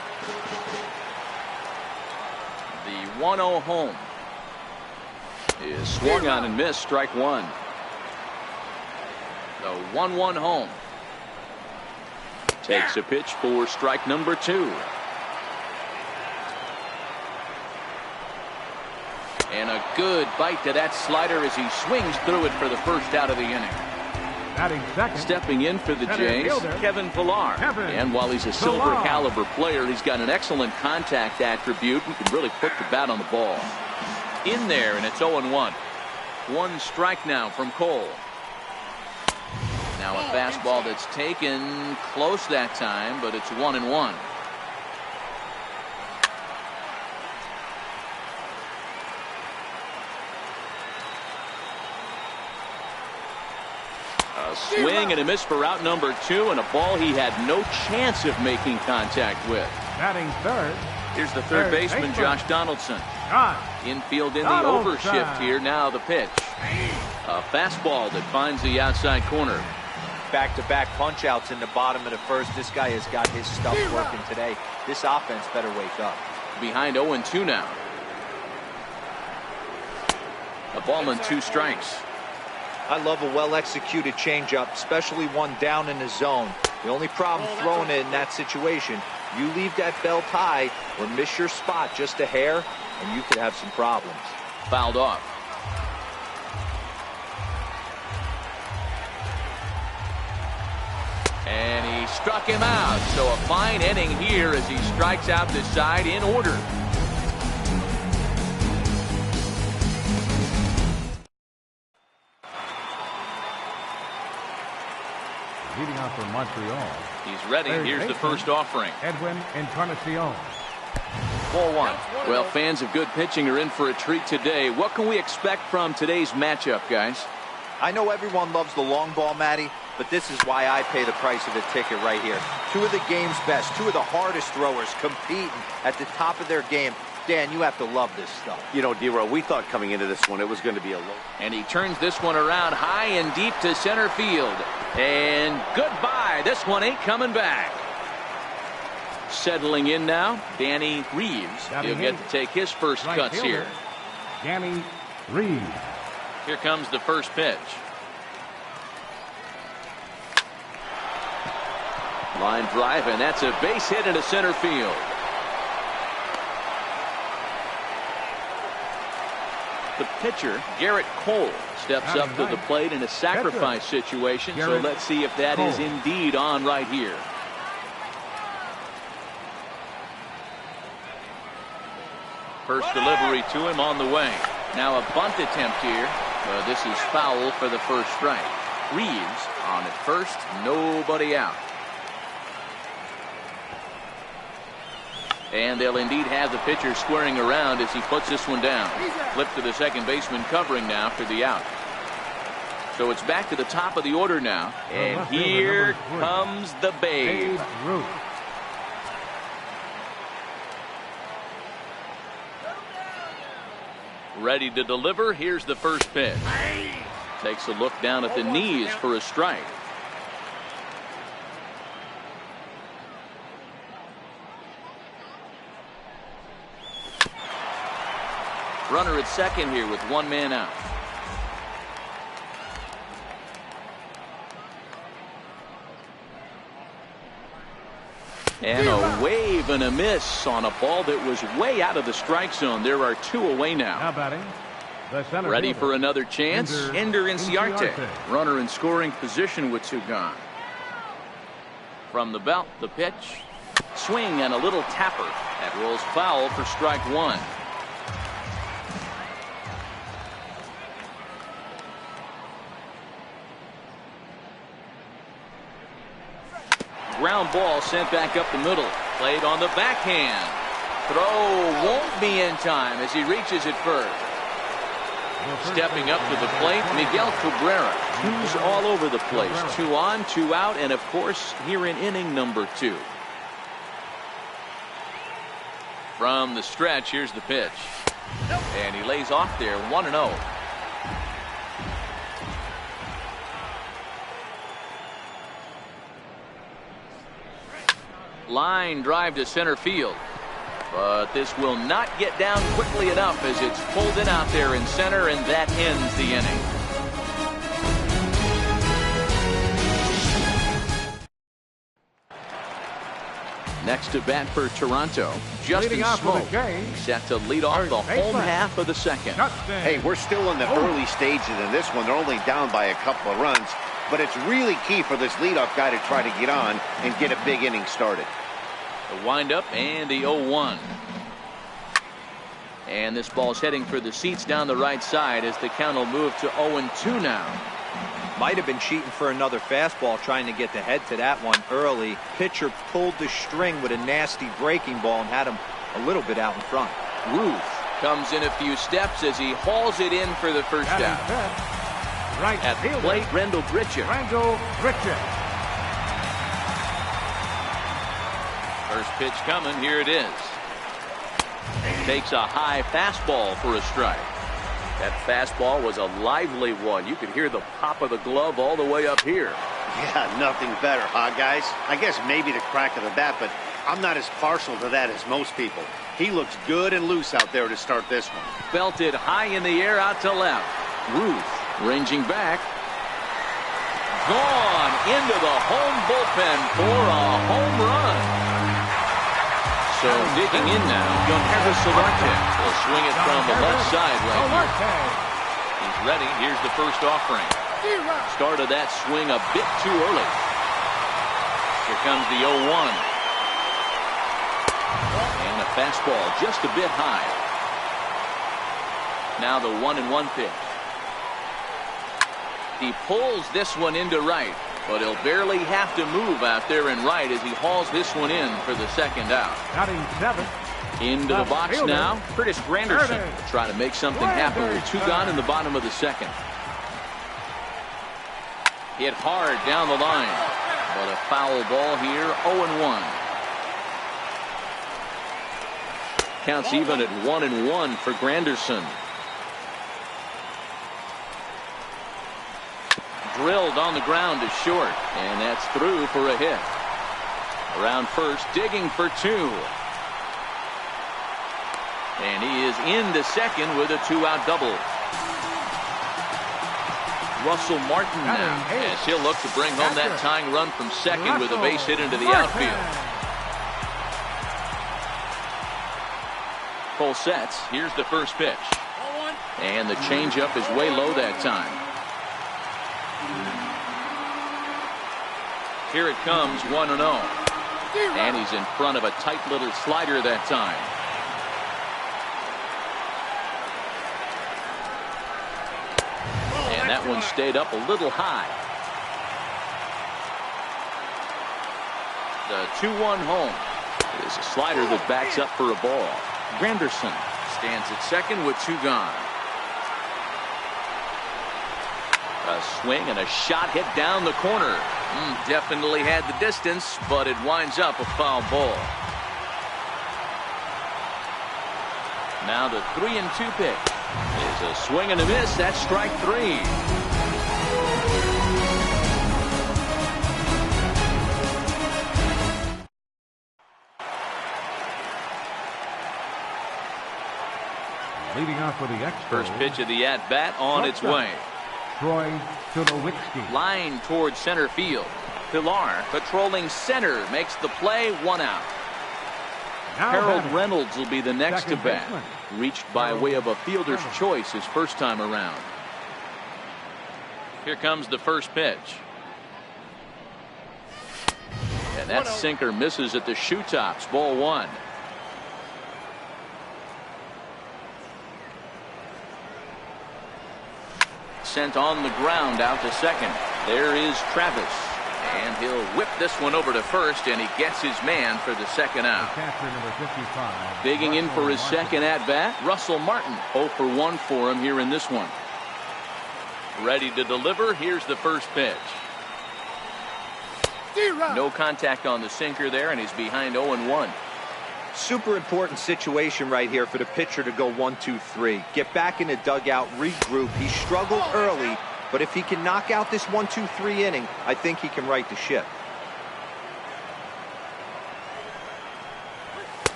The 1-0 home is swung on and missed, strike 1. The 1-1 home takes a pitch for strike number 2. And a good bite to that slider as he swings through it for the first out of the inning. Stepping in for the Jays, Kevin Pillar. And while he's a silver caliber player, he's got an excellent contact attribute. He can really put the bat on the ball. In there, and it's 0-1. One strike now from Cole. Now a fastball that's taken close that time, but it's 1-1. A swing and a miss for out number 2, and a ball he had no chance of making contact with. Batting third. Here's the third baseman, Josh Donaldson. Infield in the overshift here. Now the pitch. A fastball that finds the outside corner. Back-to-back punch-outs in the bottom of the first. This guy has got his stuff working today. This offense better wake up. Behind 0-2 now. A ball and 2 strikes. I love a well-executed changeup, especially one down in the zone. The only problem throwing it in that situation, you leave that belt high or miss your spot just a hair, and you could have some problems. Fouled off. And he struck him out. So a fine inning here as he strikes out the side in order. Leading off for Montreal. He's ready. Here's the first offering. Edwin Encarnacion. Ball 1. Well, fans of good pitching are in for a treat today. What can we expect from today's matchup, guys? I know everyone loves the long ball, Matty, but this is why I pay the price of a ticket right here. 2 of the game's best, 2 of the hardest throwers competing at the top of their game. Dan, you have to love this stuff. You know, D-Row, we thought coming into this one it was going to be a low. And he turns this one around high and deep to center field. And goodbye. This one ain't coming back. Settling in now, Danny Reeves. He'll get to take his first cuts here. Danny Reeves. Here comes the first pitch. Line drive, and that's a base hit into center field. The pitcher, Garrett Cole, steps up to the plate in a sacrifice situation. So let's see if that is indeed on right here. First delivery to him on the way. Now a bunt attempt here. This is foul for the first strike. Reeves on at first, nobody out. And they'll indeed have the pitcher squaring around as he puts this one down. Flip to the second baseman covering now for the out. So it's back to the top of the order now. And here comes the Babe. Ready to deliver. Here's the first pitch. Takes a look down at the knees for a strike. Runner at second here with 1 man out. And a wave and a miss on a ball that was way out of the strike zone. There are 2 away now. Now batting, the center ready fielder, for another chance. Ender Inciarte. Runner in scoring position with 2 gone. From the belt, the pitch. Swing and a little tapper. That rolls foul for strike 1. Ground ball sent back up the middle. Played on the backhand. Throw won't be in time as he reaches it first. Stepping up to the plate, Miguel Cabrera. 2's all over the place. 2 on, 2 out, and of course here in inning number 2. From the stretch, here's the pitch. And he lays off there, 1-0. Line drive to center field. But this will not get down quickly enough as it's pulled in out there in center, and that ends the inning. Next to bat for Toronto, Justin Smoak, set to lead off the home half of the second. Hey, we're still in the early stages in this one. They're only down by a couple of runs, but it's really key for this leadoff guy to try to get on and get a big inning started. The windup and the 0-1. And this ball's heading for the seats down the right side as the count will move to 0-2 now. Might have been cheating for another fastball, trying to get the head to that one early. Pitcher pulled the string with a nasty breaking ball and had him a little bit out in front. Ruth comes in a few steps as he hauls it in for the first out. Right At the plate, Rendell Gritchick. First pitch coming. Here it is. Takes a high fastball for a strike. That fastball was a lively one. You could hear the pop of the glove all the way up here. Yeah, nothing better, huh, guys? I guess maybe the crack of the bat, but I'm not as partial to that as most people. He looks good and loose out there to start this one. Belted high in the air out to left. Ruth ranging back. Gone into the home bullpen for a home run. So digging in now, Gunnar Solarte will swing it from the left side right here. He's ready. Here's the first offering. Started that swing a bit too early. Here comes the 0-1. And a fastball just a bit high. Now the 1-1 pitch. He pulls this one into right, but he'll barely have to move out there in right as he hauls this one in for the second out. Counting 7. Into the box now, Curtis Granderson will try to make something happen with 2 gone in the bottom of the second. Hit hard down the line, but a foul ball here, 0-1. Counts even at 1-1 for Granderson. Drilled on the ground to short, and that's through for a hit. Around first, digging for 2. And he is into second with a 2-out double. Russell Martin now, as he'll look to bring home that tying run from second with a base hit into the outfield. Full sets. Here's the first pitch. And the changeup is way low that time. Here it comes, 1-0. And he's in front of a tight little slider that time. And that one stayed up a little high. The 2-1 home is a slider that backs up for a ball. Granderson stands at second with 2 gone. A swing and a shot hit down the corner. Definitely had the distance, but it winds up a foul ball. Now the 3-2 pitch is a swing and a miss. That's strike 3. Leading off with the expos. First pitch of the at-bat on its way. Troy Tulowitzki. Line towards center field. Pilar patrolling center makes the play, 1 out. Harold Reynolds will be the next to bat. Reached by way of a fielder's choice his first time around. Here comes the first pitch. And that sinker misses at the shoe tops. Ball 1. Sent on the ground out to second. There is Travis. And he'll whip this one over to first, and he gets his man for the second out. Catcher number 55. Digging in for his second at-bat, Russell Martin. 0 for 1 for him here in this one. Ready to deliver. Here's the first pitch. No contact on the sinker there, and he's behind 0-1. Super important situation right here for the pitcher to go 1-2-3. Get back in the dugout, regroup. He struggled early, but if he can knock out this 1-2-3 inning, I think he can right the ship.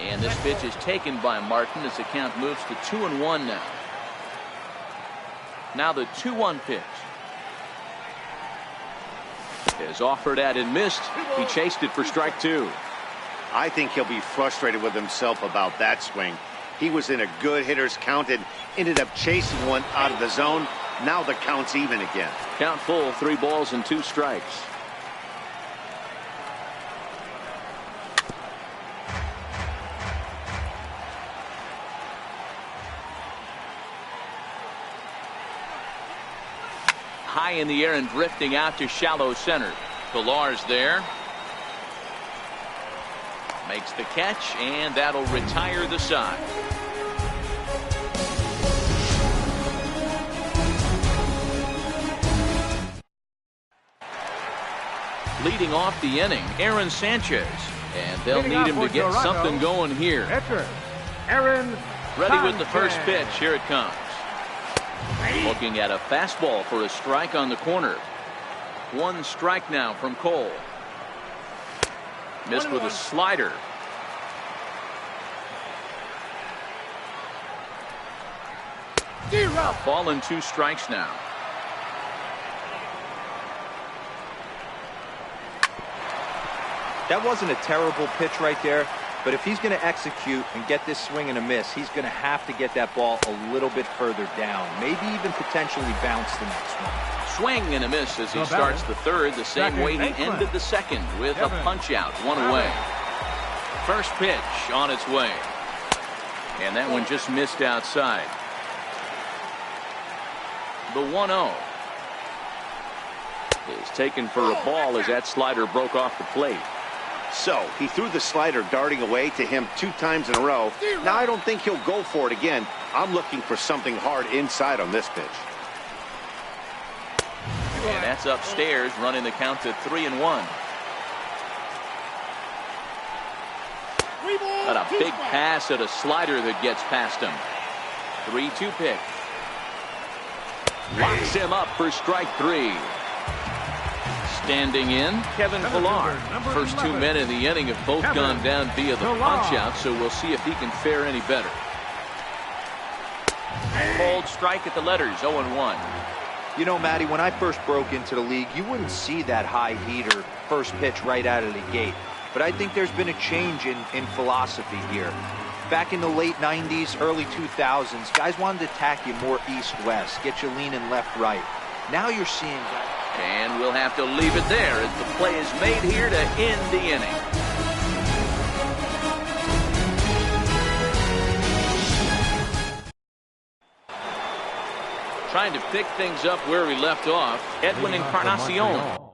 And this pitch is taken by Martin as the count moves to 2-1 now. Now the 2-1 pitch. Is offered at and missed. He chased it for strike 2. I think he'll be frustrated with himself about that swing. He was in a good hitter's count and ended up chasing one out of the zone. Now the count's even again. Count full, 3 balls and 2 strikes. high in the air and drifting out to shallow center. Pilar's there. Makes the catch, and that'll retire the side. Leading off the inning, Aaron Sanchez. And they'll need him to get something going here. Aaron Ready with the first pitch. Here it comes. Looking at a fastball for a strike on the corner. One strike now from Cole. Missed with a slider. Ball and 2 strikes now. That wasn't a terrible pitch right there, but if he's going to execute and get this swing and a miss, he's going to have to get that ball a little bit further down, maybe even potentially bounce the next one. Swing and a miss as he starts the third, the same way he ended the second, with a punch out, 1 away. First pitch on its way, and that one just missed outside. The 1-0 is taken for a ball as that slider broke off the plate. So he threw the slider darting away to him 2 times in a row. Now I don't think he'll go for it again. I'm looking for something hard inside on this pitch. And that's upstairs, running the count to 3-1. Got a big pass at a slider that gets past him. 3-2 pitch. Locks him up for strike 3. Standing in, Kevin Pilar. First 2 men in the inning have both gone down via the punch out, so we'll see if he can fare any better. Cold strike at the letters, 0-1. You know, Matty, when I first broke into the league, you wouldn't see that high heater first pitch right out of the gate. But I think there's been a change in philosophy here. Back in the late 90s, early 2000s, guys wanted to attack you more east-west, get you leaning left-right. Now you're seeing guys. And we'll have to leave it there as the play is made here to end the inning. Trying to pick things up where we left off, Edwin Encarnacion.